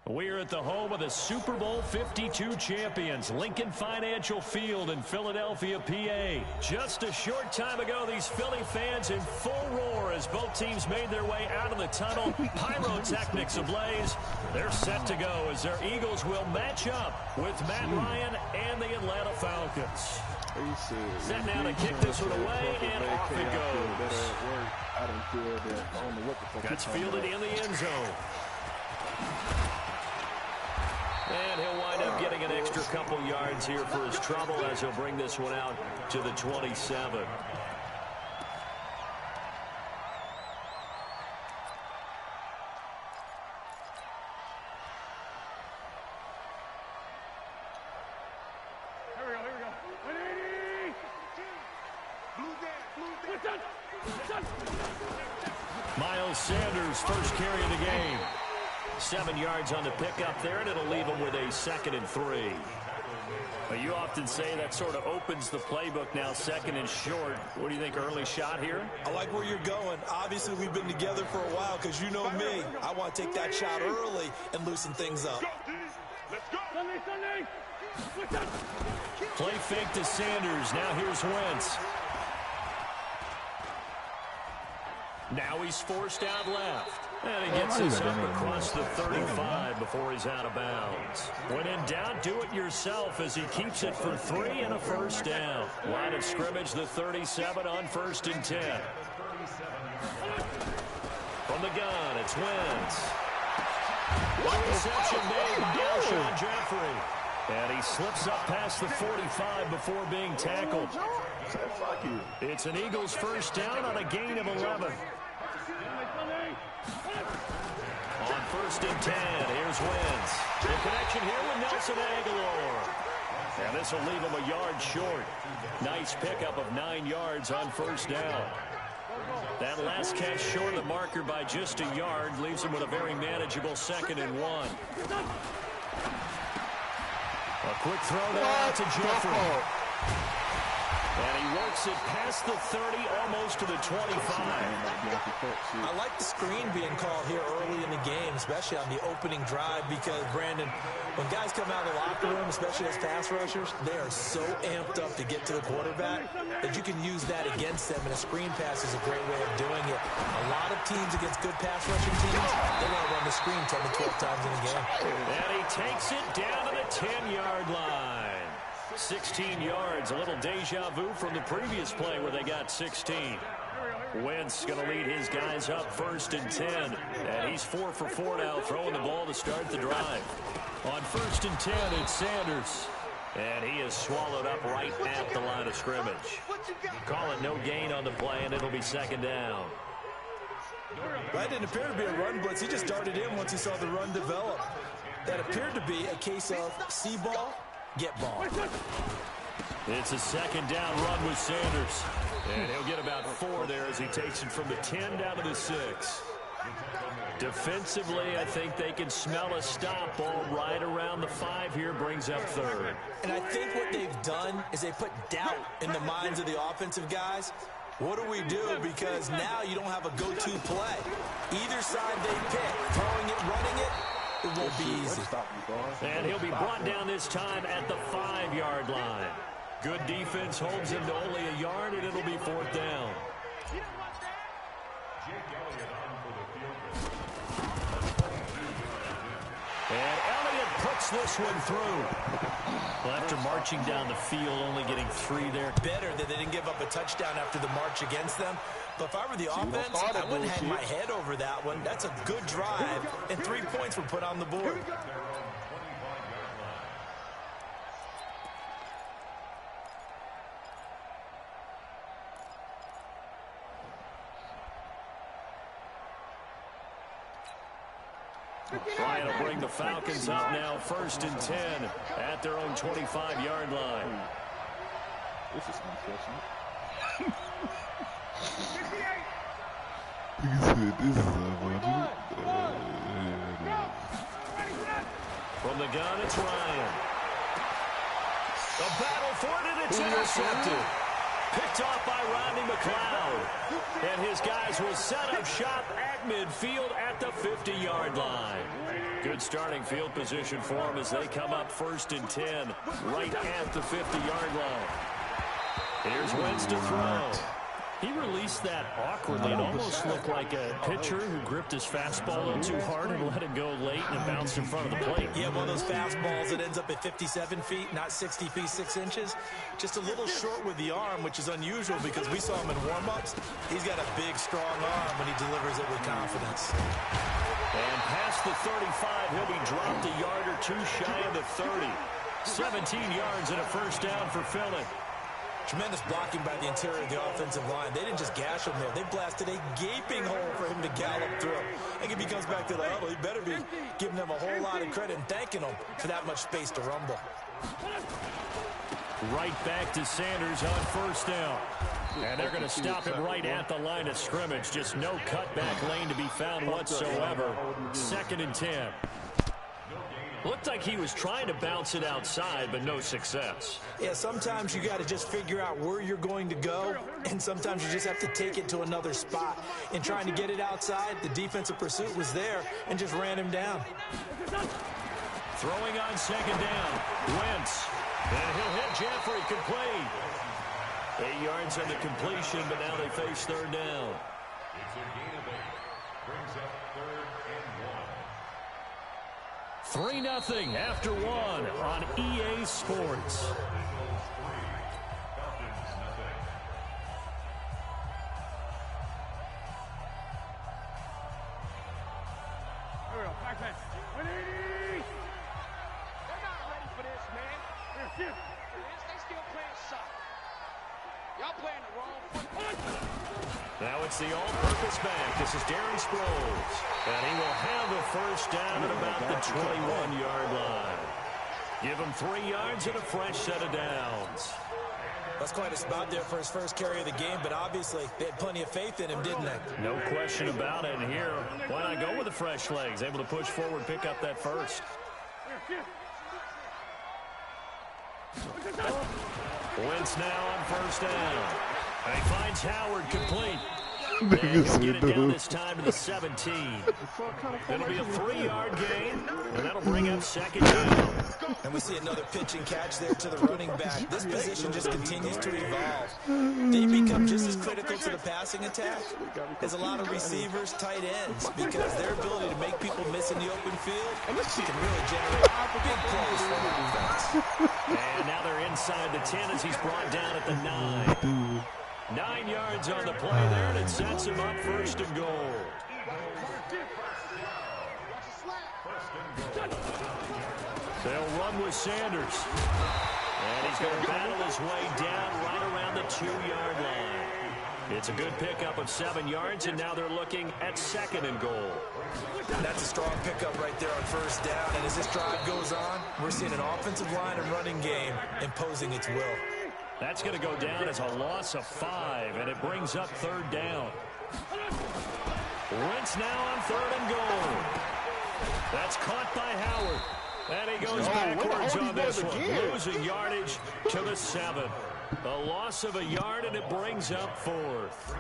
We're at the home of the Super Bowl 52 champions, Lincoln Financial Field in Philadelphia, PA. Just a short time ago, these Philly fans in full roar as both teams made their way out of the tunnel. Pyrotechnics ablaze. They're set to go as their Eagles will match up with Matt Ryan and the Atlanta Falcons. Set now to kick this one away, and off it goes. That's fielded in the end zone. And he'll wind up getting an extra couple yards here for his trouble as he'll bring this one out to the 27.
Here we go. 180.
Miles Sanders, first carry of the game. 7 yards on the pickup there, and it'll leave him with a 2nd and 3. But you often say that sort of opens the playbook now, 2nd and short. What do you think, early shot here?
I like where you're going. Obviously, we've been together for a while because you know me. I want to take that shot early and loosen things up.
Sunday.
Play fake to Sanders. Now here's Wentz. Now he's forced out left. And he gets this up across the 35 before he's out of bounds. When in doubt, do it yourself as he keeps it for 3 and a first down. Line of scrimmage, the 37 on 1st and 10. From the gun, it's Wentz. Reception made by Alshon Jeffrey. And he slips up past the 45 before being tackled. It's an Eagles first down on a gain of 11. On 1st and 10, here's Wentz. The connection here with Nelson Aguilar. And this will leave him a yard short. Nice pickup of 9 yards on 1st down. That last catch short of the marker by just a yard leaves him with a very manageable 2nd and 1. A quick throw there out to Jeffrey. And he works it past the 30, almost to the 25.
I like the screen being called here early in the game, especially on the opening drive, because, Brandon, when guys come out of the locker room, especially as pass rushers, they are so amped up to get to the quarterback that you can use that against them, and a screen pass is a great way of doing it. A lot of teams against good pass rushing teams, they want to run the screen 10 to 12 times in a game.
And he takes it down to the 10-yard line. 16 yards, a little deja vu from the previous play where they got 16. Wentz going to lead his guys up 1st and 10. And he's 4 for 4 now, throwing the ball to start the drive. On 1st and 10, it's Sanders. And he is swallowed up right at the line of scrimmage. Call it no gain on the play, and it'll be 2nd down.
That didn't appear to be a run blitz. He just darted in once he saw the run develop. That appeared to be a case of see ball, get ball.
It's a 2nd down run with Sanders. And he'll get about 4 there as he takes it from the 10 down to the 6. Defensively, I think they can smell a stop ball right around the 5 here, brings up 3rd.
And I think what they've done is they put doubt in the minds of the offensive guys. What do we do? Because now you don't have a go-to play. Either side they pick, throwing it, running it, it won't be easy.
And he'll be brought down this time at the 5-yard line. Good defense holds him to only a yard, and it'll be 4th down. And Elliott puts this one through. Well, after marching down the field, only getting 3 there.
Better that they didn't give up a touchdown after the march against them. But if I were the offense, I wouldn't hang my head over that one. That's a good drive, and 3 points were put on the board.
Ryan will bring the Falcons up now 1st and 10 at their own 25-yard line.
This is unfortunate.
He said this is unfortunate.
From the gun, it's Ryan. The battle for it, and it's intercepted. Picked off by Rodney McLeod. And his guys will set up shop at midfield at the 50-yard line. Good starting field position for them as they come up 1st and 10 right at the 50-yard line. Here's Wentz to throw. He released that awkwardly. It almost looked like a pitcher who gripped his fastball a little too hard and let it go late and it bounced in front of the plate.
Yeah, one of those fastballs that ends up at 57 feet, not 60 feet, 6 inches. Just a little short with the arm, which is unusual because we saw him in warm-ups. He's got a big, strong arm when he delivers it with confidence.
And past the 35, he'll be dropped a yard or two shy of the 30. 17 yards and a first down for Philly.
Tremendous blocking by the interior of the offensive line. They didn't just gash him there. They blasted a gaping hole for him to gallop through. I think if he comes back to the huddle, he better be giving them a whole lot of credit and thanking them for that much space to rumble.
Right back to Sanders on first down. And they're going to stop him right at the line of scrimmage. Just no cutback lane to be found whatsoever. 2nd and 10. Looked like he was trying to bounce it outside, but no success.
Yeah, sometimes you got to just figure out where you're going to go, and sometimes you just have to take it to another spot. In trying to get it outside, the defensive pursuit was there and just ran him down.
Throwing on 2nd down, Wentz. And he'll hit Jeffrey, complete. 8 yards on the completion, but now they face 3rd down.
It's a gain of 8. Brings up 3rd and 1.
3-0 after 1 on EA Sports. Now it's the all-purpose back. This is Darren Sproles. And he will have the first down at about the 21-yard line. Give him 3 yards and a fresh set of downs.
That's quite a spot there for his first carry of the game, but obviously they had plenty of faith in him, didn't they?
No question about it. And here, why not go with the fresh legs? Able to push forward, pick up that first. Wentz now on first down. And he finds Howard complete. And he'll get it down this time to the 17. It'll be a 3-yard gain, and that'll bring up 2nd down.
And we see another pitch and catch there to the running back. This position just continues to evolve. They become just as critical to the passing attack as a lot of receivers, tight ends, because their ability to make people miss in the open field can really generate big plays for the offense.
And now they're inside the 10 as he's brought down at the 9. 9 yards on the play there, and it sets him up 1st and goal. They'll run with Sanders. And he's going to battle his way down right around the 2-yard line. It's a good pickup of 7 yards, and now they're looking at 2nd and goal.
That's a strong pickup right there on first down, and as this drive goes on, we're seeing an offensive line and running game imposing its will.
That's going to go down as a loss of 5, and it brings up 3rd down. Wentz now on 3rd and goal. That's caught by Howard. And he goes backwards on this one, losing yardage to the 7. A loss of a yard, and it brings up 4th.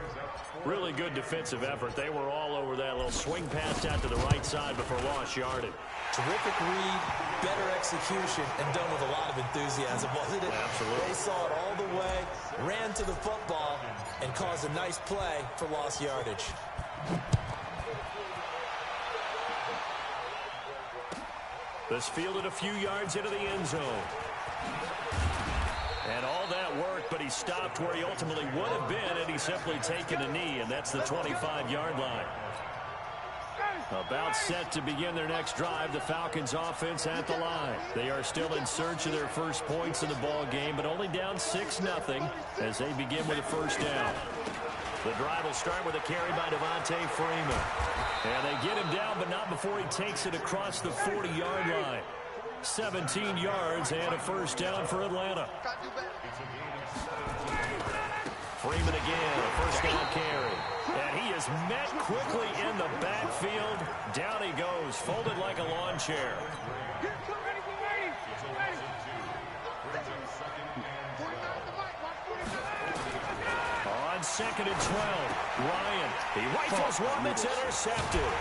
Really good defensive effort. They were all over that little swing pass out to the right side before lost yardage.
Terrific read, better execution, and done with a lot of enthusiasm, wasn't it?
Absolutely.
They saw it all the way, ran to the football, and caused a nice play for lost yardage.
This fielded a few yards into the end zone. And all that work, but he stopped where he ultimately would have been had he simply taken a knee, and that's the 25-yard line. About set to begin their next drive, the Falcons offense at the line. They are still in search of their first points in the ball game, but only down 6-0 as they begin with a first down. The drive will start with a carry by Devontae Freeman. And they get him down, but not before he takes it across the 40-yard line. 17 yards and a first down for Atlanta. Freeman again, a first down carry. And he is met quickly in the backfield. Down he goes, folded like a lawn chair. On 2nd and 12. Ryan, he rifles one that's intercepted.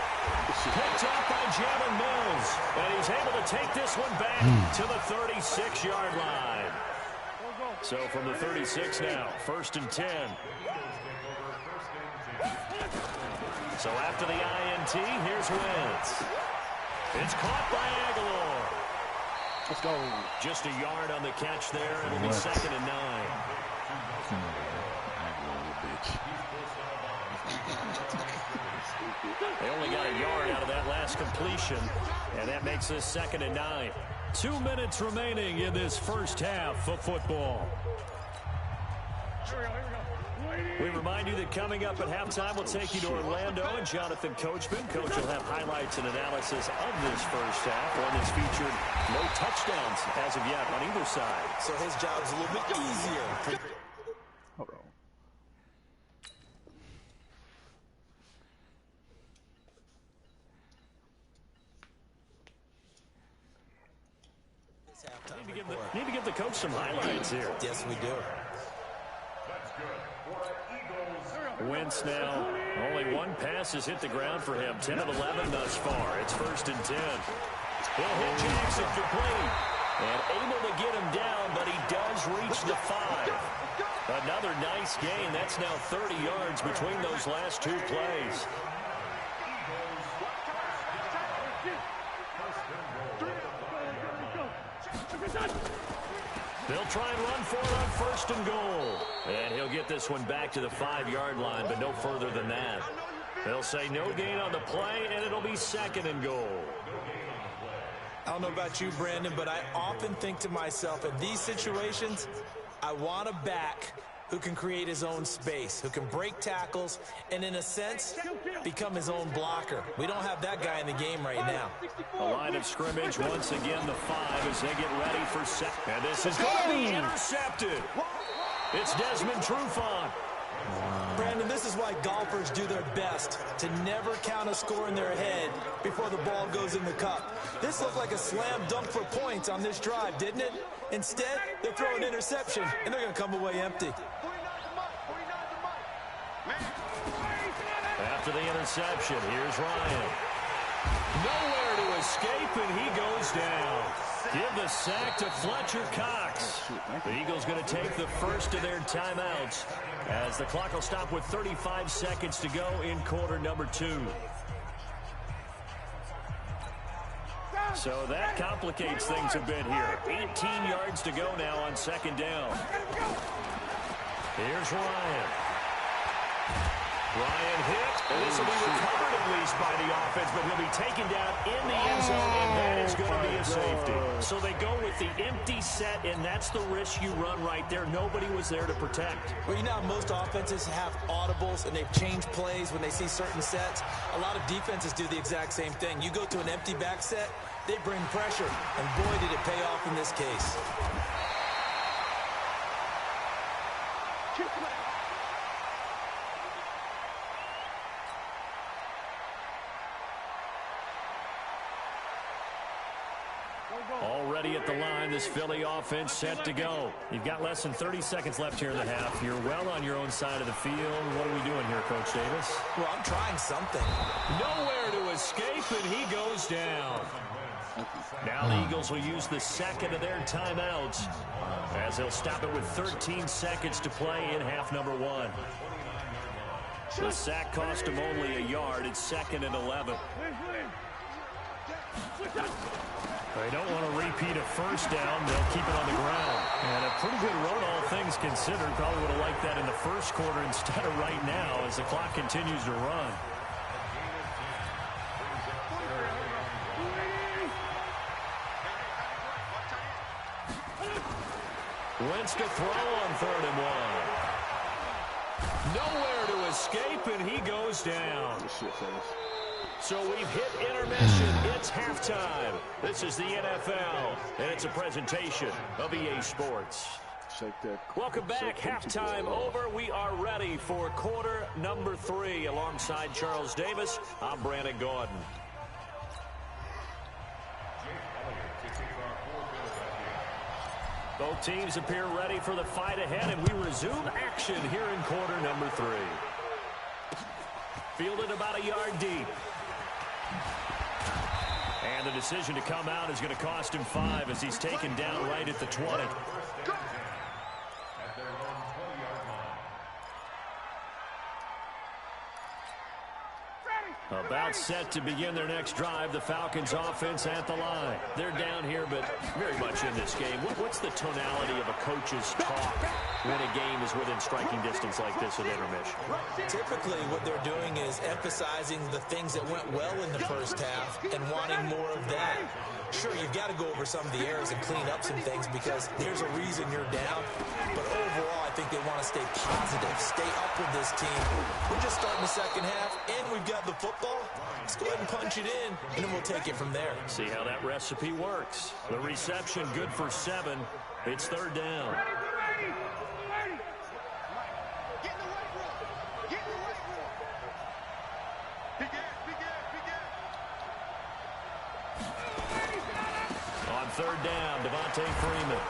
Picked up by Jalen Mills. And he's able to take this one back to the 36-yard line. So from the 36 now, 1st and 10. So after the INT, here's Wentz. It's caught by Aguilar.
Let's go.
Just a yard on the catch there. It'll be 2nd and 9. They only got a yard out of that last completion, and that makes this 2nd and 9. 2 minutes remaining in this first half of football. We remind you that coming up at halftime, we'll take you to Orlando and Jonathan Coachman. Coach will have highlights and analysis of this first half. One that's featured no touchdowns as of yet on either side.
So his job's a little bit easier.
Hold on.
Need to give the coach some highlights here.
Yes, we do.
Wentz now, only one pass has hit the ground for him. 10 of 11 thus far. It's 1st and 10. He'll hit Jackson complete. And able to get him down, but he does reach the 5. Another nice gain. That's now 30 yards between those last two plays. They'll try and run for it on 1st and goal. And he'll get this one back to the 5-yard line, but no further than that. They'll say no gain on the play, and it'll be 2nd and goal.
I don't know about you, Brandon, but I often think to myself, in these situations, I want a back who can create his own space, who can break tackles, and in a sense, become his own blocker. We don't have that guy in the game right now.
A line of scrimmage, once again, the 5 as they get ready for second. And this is going to be intercepted. It's Desmond Trufant.
Brandon, this is why golfers do their best to never count a score in their head before the ball goes in the cup. This looked like a slam dunk for points on this drive, didn't it? Instead, they throw an interception, and they're going to come away empty.
After the interception, here's Ryan. Nowhere to escape, and he goes down. Give the sack to Fletcher Cox. The Eagles going to take the first of their timeouts as the clock will stop with 35 seconds to go in quarter number 2. So that complicates things a bit here. 18 yards to go now on 2nd down. Here's Ryan. Ryan hit, and this will be recovered at least by the offense, but he'll be taken down in the end zone, and that is going to be a safety. So they go with the empty set, and that's the risk you run right there. Nobody was there to protect.
Well, you know how most offenses have audibles, and they've changed plays when they see certain sets. A lot of defenses do the exact same thing. You go to an empty back set, they bring pressure, and boy, did it pay off in this case.
Already at the line, this Philly offense set to go. You've got less than 30 seconds left here in the half. You're well on your own side of the field. What are we doing here, Coach Davis?
Well, I'm trying something.
Nowhere to escape, and he goes down. Now the Eagles will use the second of their timeouts as they'll stop it with 13 seconds to play in half number 1. The sack cost him only a yard. It's 2nd and 11. They don't want to repeat a first down. They'll keep it on the ground. And a pretty good run, all things considered. Probably would have liked that in the first quarter instead of right now as the clock continues to run. Wentz to throw on 3rd and 1. Nowhere to escape, and he goes down. So we've hit intermission. It's halftime. This is the NFL, and it's a presentation of EA Sports. Welcome back. Halftime over. We are ready for quarter number 3. Alongside Charles Davis, I'm Brandon Gordon. The Both teams appear ready for the fight ahead, and we resume action here in quarter number 3. Fielded about a yard deep. And the decision to come out is going to cost him 5 as he's taken down right at the 20. About set to begin their next drive, the Falcons offense at the line. They're down here, but very much in this game. What's the tonality of a coach's talk when a game is within striking distance like this at intermission?
Typically, what they're doing is emphasizing the things that went well in the first half and wanting more of that. Sure, you've got to go over some of the errors and clean up some things because there's a reason you're down. But overall, I think they want to stay positive, stay up with this team. We're just starting the second half, and we've got the football. Let's go ahead and punch it in, and then we'll take it from there.
See how that recipe works. The reception good for 7. It's third down. On third down, Devontae Freeman.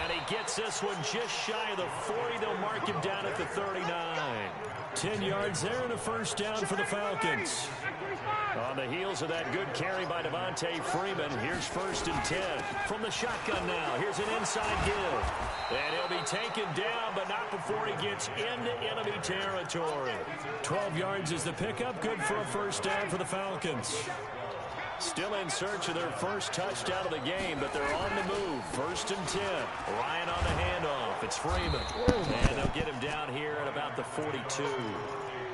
And he gets this one just shy of the 40. They'll mark him down at the 39. 10 yards there and a first down for the Falcons. On the heels of that good carry by Devontae Freeman, here's 1st and 10. From the shotgun now, here's an inside give. And he'll be taken down, but not before he gets into enemy territory. 12 yards is the pickup, good for a first down for the Falcons. Still in search of their first touchdown of the game, but they're on the move. 1st and 10. Ryan on the handoff. It's Freeman. And they'll get him down here at about the 42.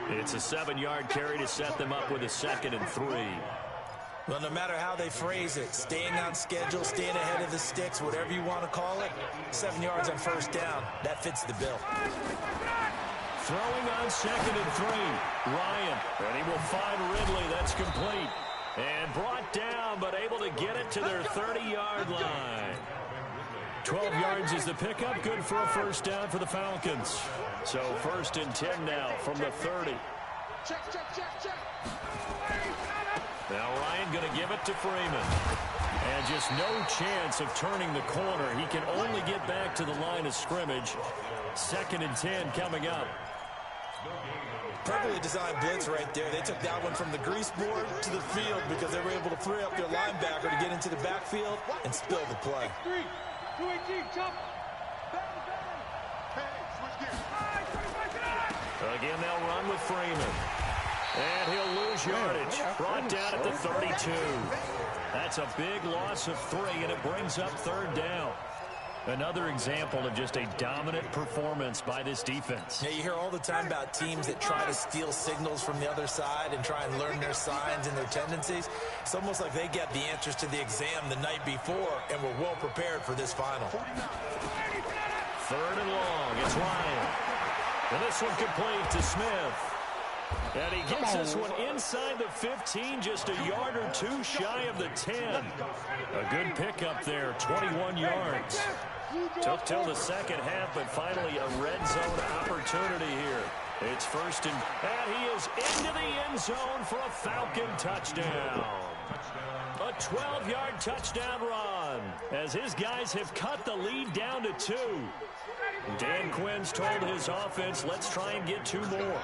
It's a 7-yard carry to set them up with a 2nd and 3.
Well, no matter how they phrase it, staying on schedule, staying ahead of the sticks, whatever you want to call it, 7 yards on first down, that fits the bill.
Throwing on 2nd and 3. Ryan, and he will find Ridley. That's complete. And brought down, but able to get it to their 30-yard line. 12 yards is the pickup, good for a first down for the Falcons. So 1st and 10 now from the 30. Now Ryan going to give it to Freeman. And just no chance of turning the corner. He can only get back to the line of scrimmage. 2nd and 10 coming up.
Perfectly designed blitz right there. They took that one from the grease board to the field because they were able to free up their linebacker to get into the backfield and spill the play.
218, jump.
Again, they'll run with Freeman. And he'll lose yardage. Brought down at the 32. That's a big loss of 3, and it brings up 3rd down. Another example of just a dominant performance by this defense.
Yeah, you hear all the time about teams that try to steal signals from the other side and try and learn their signs and their tendencies. It's almost like they get the answers to the exam the night before and were well prepared for this final.
3rd and long. It's Ryan. And this one complete to Smith. And he gets this one inside the 15, just a yard or 2 shy of the 10. A good pickup there, 21 yards. Took till the second half, but finally a red zone opportunity here. It's 1st and he is into the end zone for a Falcon touchdown. A 12-yard touchdown run as his guys have cut the lead down to 2. Dan Quinn's told his offense, let's try and get 2 more.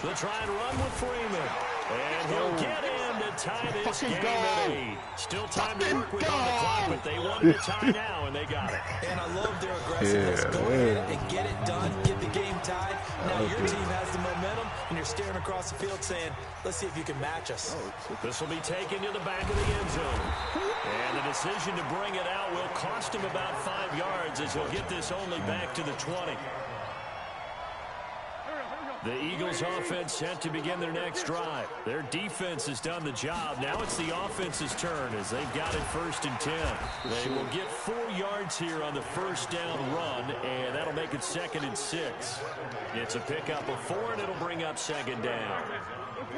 They'll try and run with Freeman. And he'll get in to tie this game at 8. Still time to work with on the clock, but they wanted to tie now, and they got it.
And I love their aggressiveness. Go ahead and get it done, get the game tied. Now your team has the momentum, and you're staring across the field saying, let's see if you can match us.
This will be taken to the back of the end zone. And the decision to bring it out will cost him about 5 yards as he'll get this only back to the 20. The Eagles offense set to begin their next drive. Their defense has done the job. Now it's the offense's turn as they've got it 1st and 10. They will get 4 yards here on the first down run, and that'll make it 2nd and 6. It's a pickup of 4, and it'll bring up 2nd down.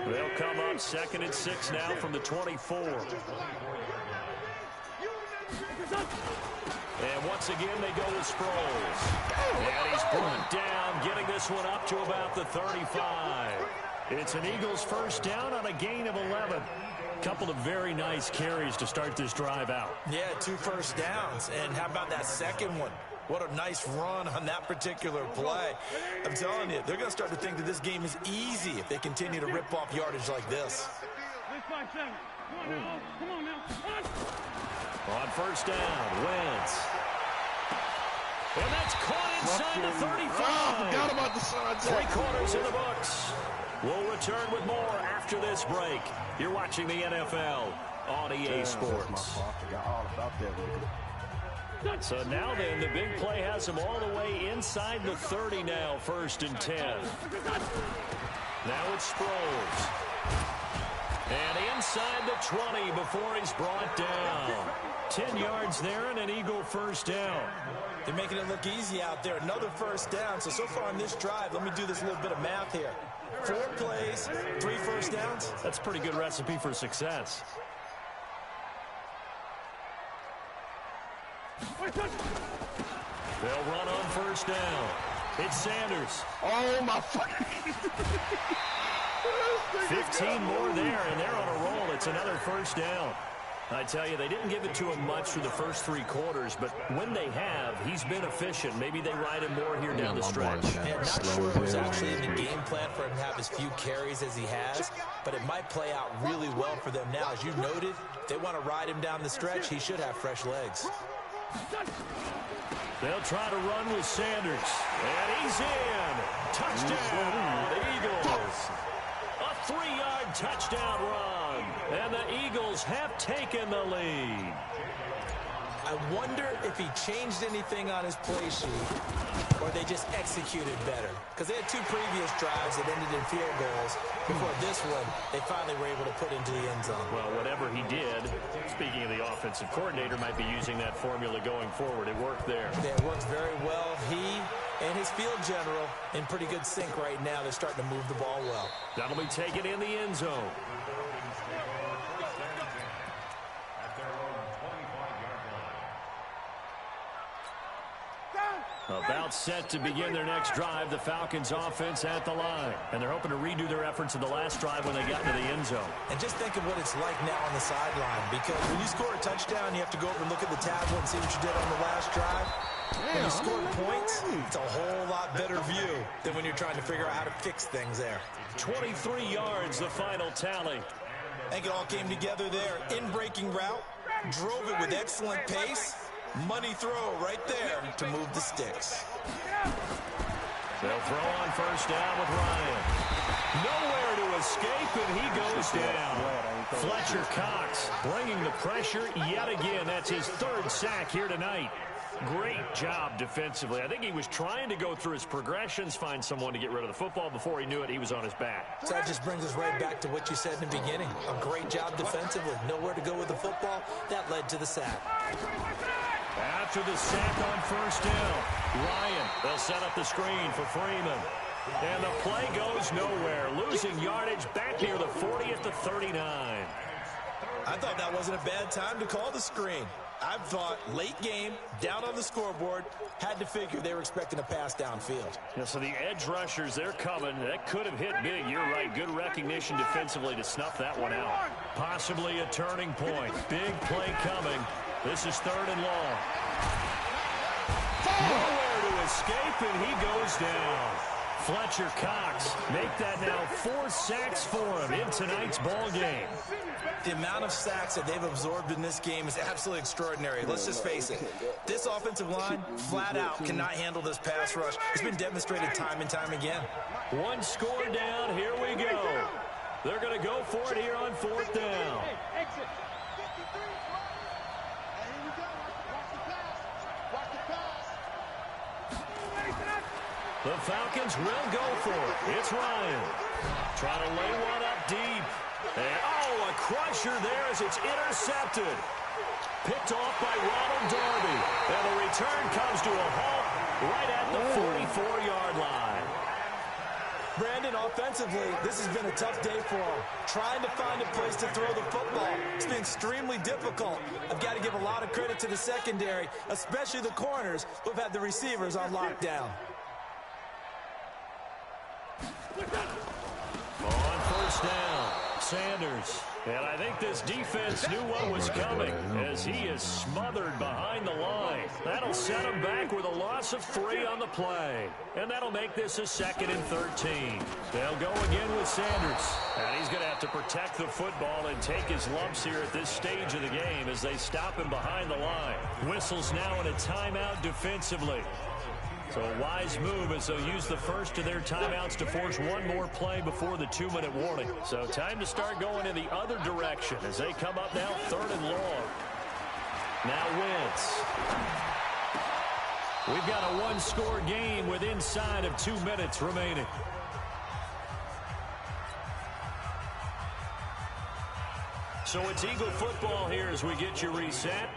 They'll come up 2nd and 6 now from the 24. And once again, they go with Sproles. And he's brought down, getting this one up to about the 35. It's an Eagles first down on a gain of 11. Couple of very nice carries to start this drive out.
Yeah, 2 first downs. And how about that second one? What a nice run on that particular play. I'm telling you, they're going to start to think that this game is easy if they continue to rip off yardage like this.
On first down, Wentz. And that's caught inside the 35.
I forgot about the side.
3/4 in the books. We'll return with more after this break. You're watching the NFL on EA Sports.
I forgot all about that nigga.
So now then, the big play has him all the way inside the 30 now, 1st and 10. Now it's Sproles. And inside the 20 before he's brought down. 10 yards there and an Eagle first down.
They're making it look easy out there. Another first down. So far on this drive, let me do this little bit of math here. 4 plays, 3 first downs.
That's a pretty good recipe for success. They'll run on first down. It's Sanders.
Oh, my fucking.
15 more there, and they're on a roll. It's another first down. I tell you, they didn't give it to him much through the first 3 quarters, but when they have, he's been efficient. Maybe they ride him more here down the stretch.
And not sure it was actually in the game plan for him to have as few carries as he has, but it might play out really well for them now. As you noted, if they want to ride him down the stretch, he should have fresh legs.
They'll try to run with Sanders, and he's in. Touchdown, Eagles. A 3-yard touchdown run, and the Eagles have taken the lead.
I wonder if he changed anything on his play sheet or they just executed better. Because they had 2 previous drives that ended in field goals. Before this one, they finally were able to put into the end zone.
Well, whatever he did, speaking of the offensive coordinator, might be using that formula going forward. It worked there.
Yeah, it worked very well. He and his field general in pretty good sync right now. They're starting to move the ball well.
That'll be taken in the end zone. About set to begin their next drive, the Falcons offense at the line. And they're hoping to redo their efforts in the last drive when they got into the end zone.
And just think of what it's like now on the sideline, because when you score a touchdown, you have to go over and look at the tablet and see what you did on the last drive. When you score points, it's a whole lot better view than when you're trying to figure out how to fix things there.
23 yards, the final tally.
I think it all came together there. In-breaking route, drove it with excellent pace. Money throw right there to move the sticks.
They'll throw on first down with Ryan. Nowhere to escape, and he goes down. Fletcher Cox bringing the pressure yet again. That's his 3rd sack here tonight. Great job defensively. I think he was trying to go through his progressions, find someone to get rid of the football. Before he knew it, he was on his back.
So that just brings us right back to what you said in the beginning. A great job defensively. Nowhere to go with the football. That led to the sack.
After the sack on first down, Ryan, they'll set up the screen for Freeman. And the play goes nowhere, losing yardage back near the 40 at the 39.
I thought that wasn't a bad time to call the screen. I thought late game, down on the scoreboard, had to figure they were expecting a pass downfield.
Yeah, so the edge rushers, they're coming. That could have hit big. You're right. Good recognition defensively to snuff that one out. Possibly a turning point. Big play coming. This is 3rd and long. Nowhere to escape, and he goes down. Fletcher Cox make that now 4 sacks for him in tonight's ball game.
The amount of sacks that they've absorbed in this game is absolutely extraordinary. Let's just face it. This offensive line, flat out, cannot handle this pass rush. It's been demonstrated time and time again.
1 score down. Here we go. They're going to go for it here on 4th down. The Falcons will go for it. It's Ryan. Trying to lay one up deep. And, oh, a crusher there as it's intercepted. Picked off by Ronald Darby. And the return comes to a halt right at the 44-yard line.
Brandon, offensively, this has been a tough day for him. Trying to find a place to throw the football. It's been extremely difficult. I've got to give a lot of credit to the secondary, especially the corners who've had the receivers on lockdown.
On first down, Sanders. And I think this defense knew what was coming as he is smothered behind the line. That'll set him back with a loss of 3 on the play. And that'll make this a 2nd and 13. They'll go again with Sanders. And he's going to have to protect the football and take his lumps here at this stage of the game as they stop him behind the line. Whistles now in a timeout defensively. So a wise move as they'll use the first of their timeouts to force one more play before the 2-minute warning. So time to start going in the other direction as they come up now 3rd and long. Now Wentz. We've got a 1-score game with inside of 2 minutes remaining. So it's Eagle football here as we get you reset.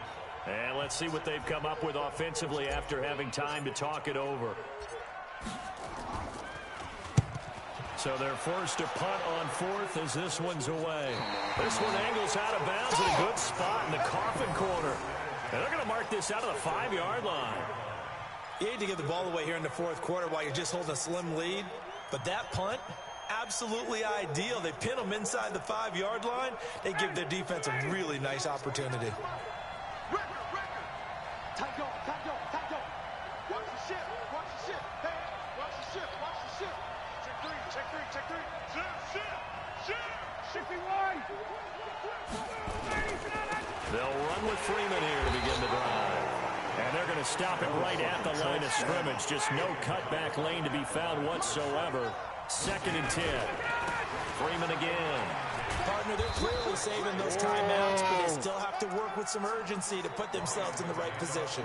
And let's see what they've come up with offensively after having time to talk it over. So they're forced to punt on 4th as this one's away. This one angles out of bounds in a good spot in the coffin corner. And they're going to mark this out of the 5-yard line.
You hate to give the ball away here in the 4th quarter while you're just holding a slim lead. But that punt, absolutely ideal. They pin them inside the 5-yard line. They give their defense a really nice opportunity.
They'll run with Freeman here to begin the drive. And they're going to stop it right at the line of scrimmage. Just no cutback lane to be found whatsoever. 2nd and 10. Freeman again.
Partner, they're clearly saving those timeouts, but they still have to work with some urgency to put themselves in the right position.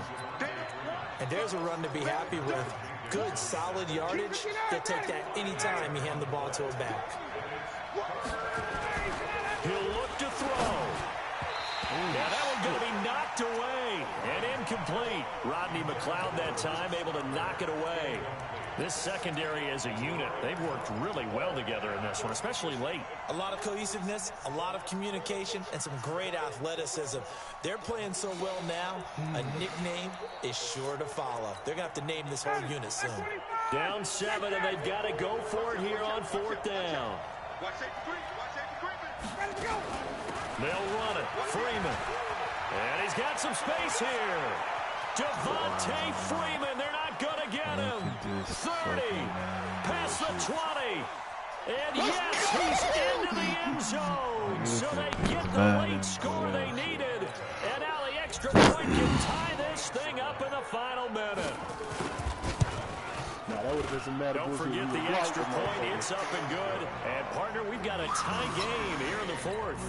And there's a run to be happy with. Good, solid yardage. They'll take that anytime you hand the ball to a back.
He'll look to throw. Yeah, that one's going to be knocked away and incomplete. Rodney McLeod that time able to knock it away. This secondary as a unit, they've worked really well together in this one, especially late.
A lot of cohesiveness, a lot of communication, and some great athleticism. They're playing so well now, a nickname is sure to follow. They're going to have to name this whole unit soon.
Down 7, and they've got to go for it here on 4th down. They'll run it. Freeman. And he's got some space here. Devontae Freeman. They're not going to get him. 30. Past the 20. And yes, he's into the end zone. So they get the late score they needed. And now the extra point can tie this thing up in the final minute.
That would have been some
Don't forget the extra point. It's up and good. And, partner, we've got a tie game here in the 4th.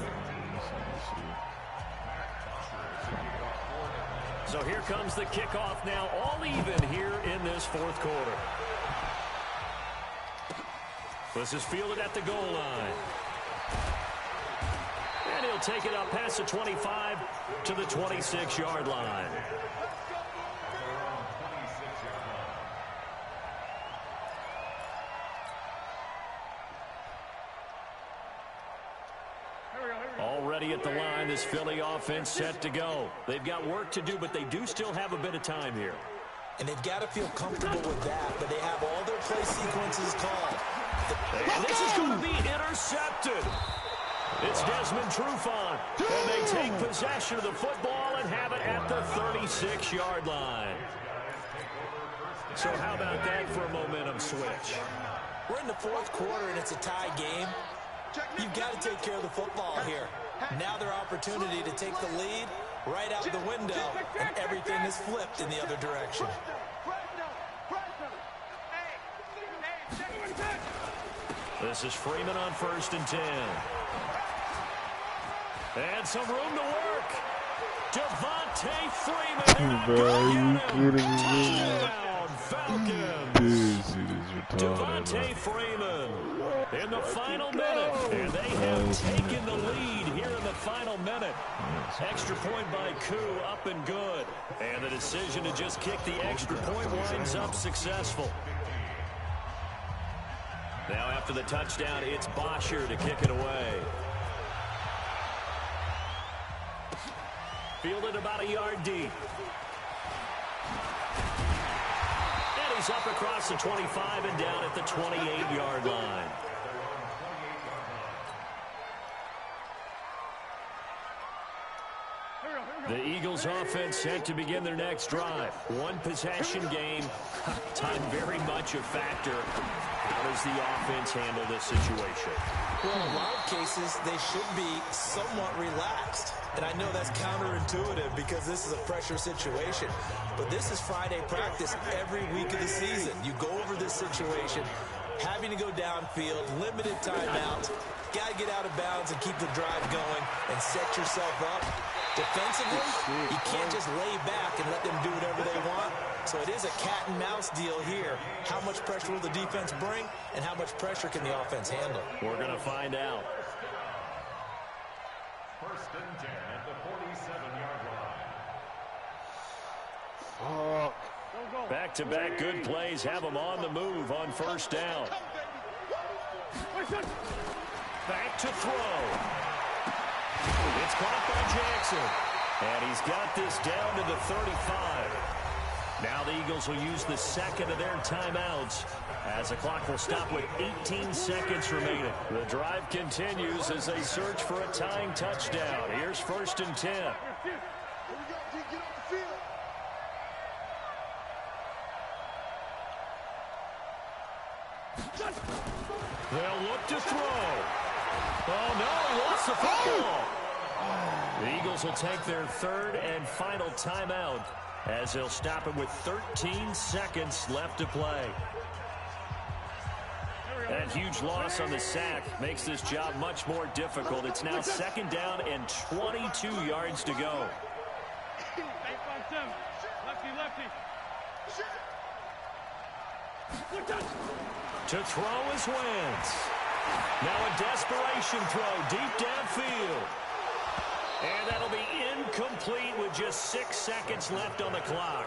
So here comes the kickoff now, all even here in this 4th quarter. This is fielded at the goal line. And he'll take it up past the 25 to the 26-yard line. Already at the line, this Philly offense set to go. They've got work to do, but they do still have a bit of time here.
And they've got to feel comfortable with that, but they have all their play sequences called.
And this is going to be intercepted. It's Desmond Trufant, and they take possession of the football and have it at the 36-yard line. So how about that for a momentum switch?
We're in the 4th quarter, and it's a tie game. You've got to take care of the football here. Now their opportunity to take the lead right out the window, and everything is flipped in the other direction.
This is Freeman on 1st and 10. And some room to work. Devontae Freeman.
Bro, are you kidding me?
Touchdown, Falcons.
This is
Devontae Freeman in the final minute. And they have taken the lead here in the final minute. Extra point by Koo, up and good. And the decision to just kick the extra point winds up successful. Now after the touchdown, it's Bosher to kick it away. Fielded about a yard deep. And he's up across the 25 and down at the 28-yard line. The Eagles offense set to begin their next drive. One possession game. Time very much a factor. How does the offense handle this situation?
Well, in a lot of cases, they should be somewhat relaxed. And I know that's counterintuitive because this is a pressure situation. But this is Friday practice every week of the season. You go over this situation, having to go downfield, limited timeouts. Got to get out of bounds and keep the drive going and set yourself up. Defensively, you can't just lay back and let them do whatever they want. So it is a cat and mouse deal here. How much pressure will the defense bring, and how much pressure can the offense handle?
We're going to find out.
First and 10 at the 47-yard line.
Back-to-back good plays have them on the move on first down. Back to throw. It's caught by Jackson. And he's got this down to the 35. Now the Eagles will use the second of their timeouts as the clock will stop with 18 seconds remaining. The drive continues as they search for a tying touchdown. Here's first and 10. They'll look to throw. Oh, no, he lost the football. The Eagles will take their third and final timeout as they'll stop it with 13 seconds left to play. That huge loss on the sack makes this job much more difficult. It's now second down and 22 yards to go. To throw is Wentz. Now a desperation throw deep downfield. And that'll be incomplete with just 6 seconds left on the clock.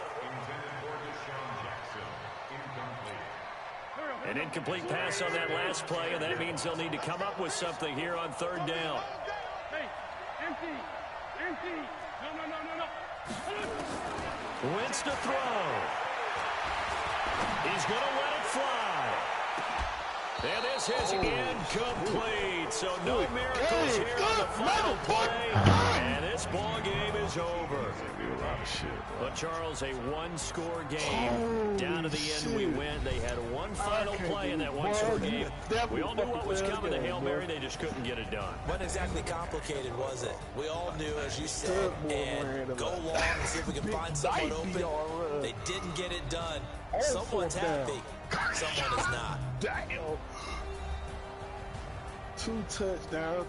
An incomplete pass on that last play, and that means they'll need to come up with something here on third down.
Hey, empty. No.
Wentz to throw. He's going to let it fly. And this is incomplete. So no miracles here on the final play. And this ball game is over. But Charles, a one-score game. Down to the end we went. They had one final play in that one-score game. We all knew what was coming. The Hail Mary, they just couldn't get it done.
Wasn't exactly complicated, was it? We all knew, as you said, and go long and see if we can find someone open. They didn't get it done. Someone's happy. Someone is not.
Damn. 2 touchdowns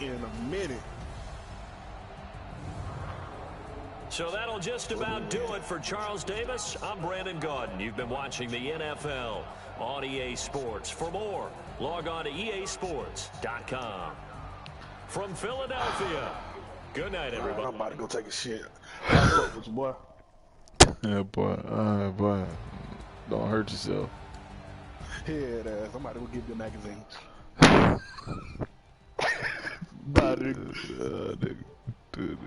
in a minute.
So that'll just about do it for Charles Davis. I'm Brandon Gaudin. You've been watching the NFL on EA Sports. For more, log on to easports.com. From Philadelphia, good night, everybody.
I'm about to go take a shit. Boy.
Yeah, boy. Don't hurt yourself.
Head ass. I'm about to go give you a magazine.
Bye, nigga. Nigga, great.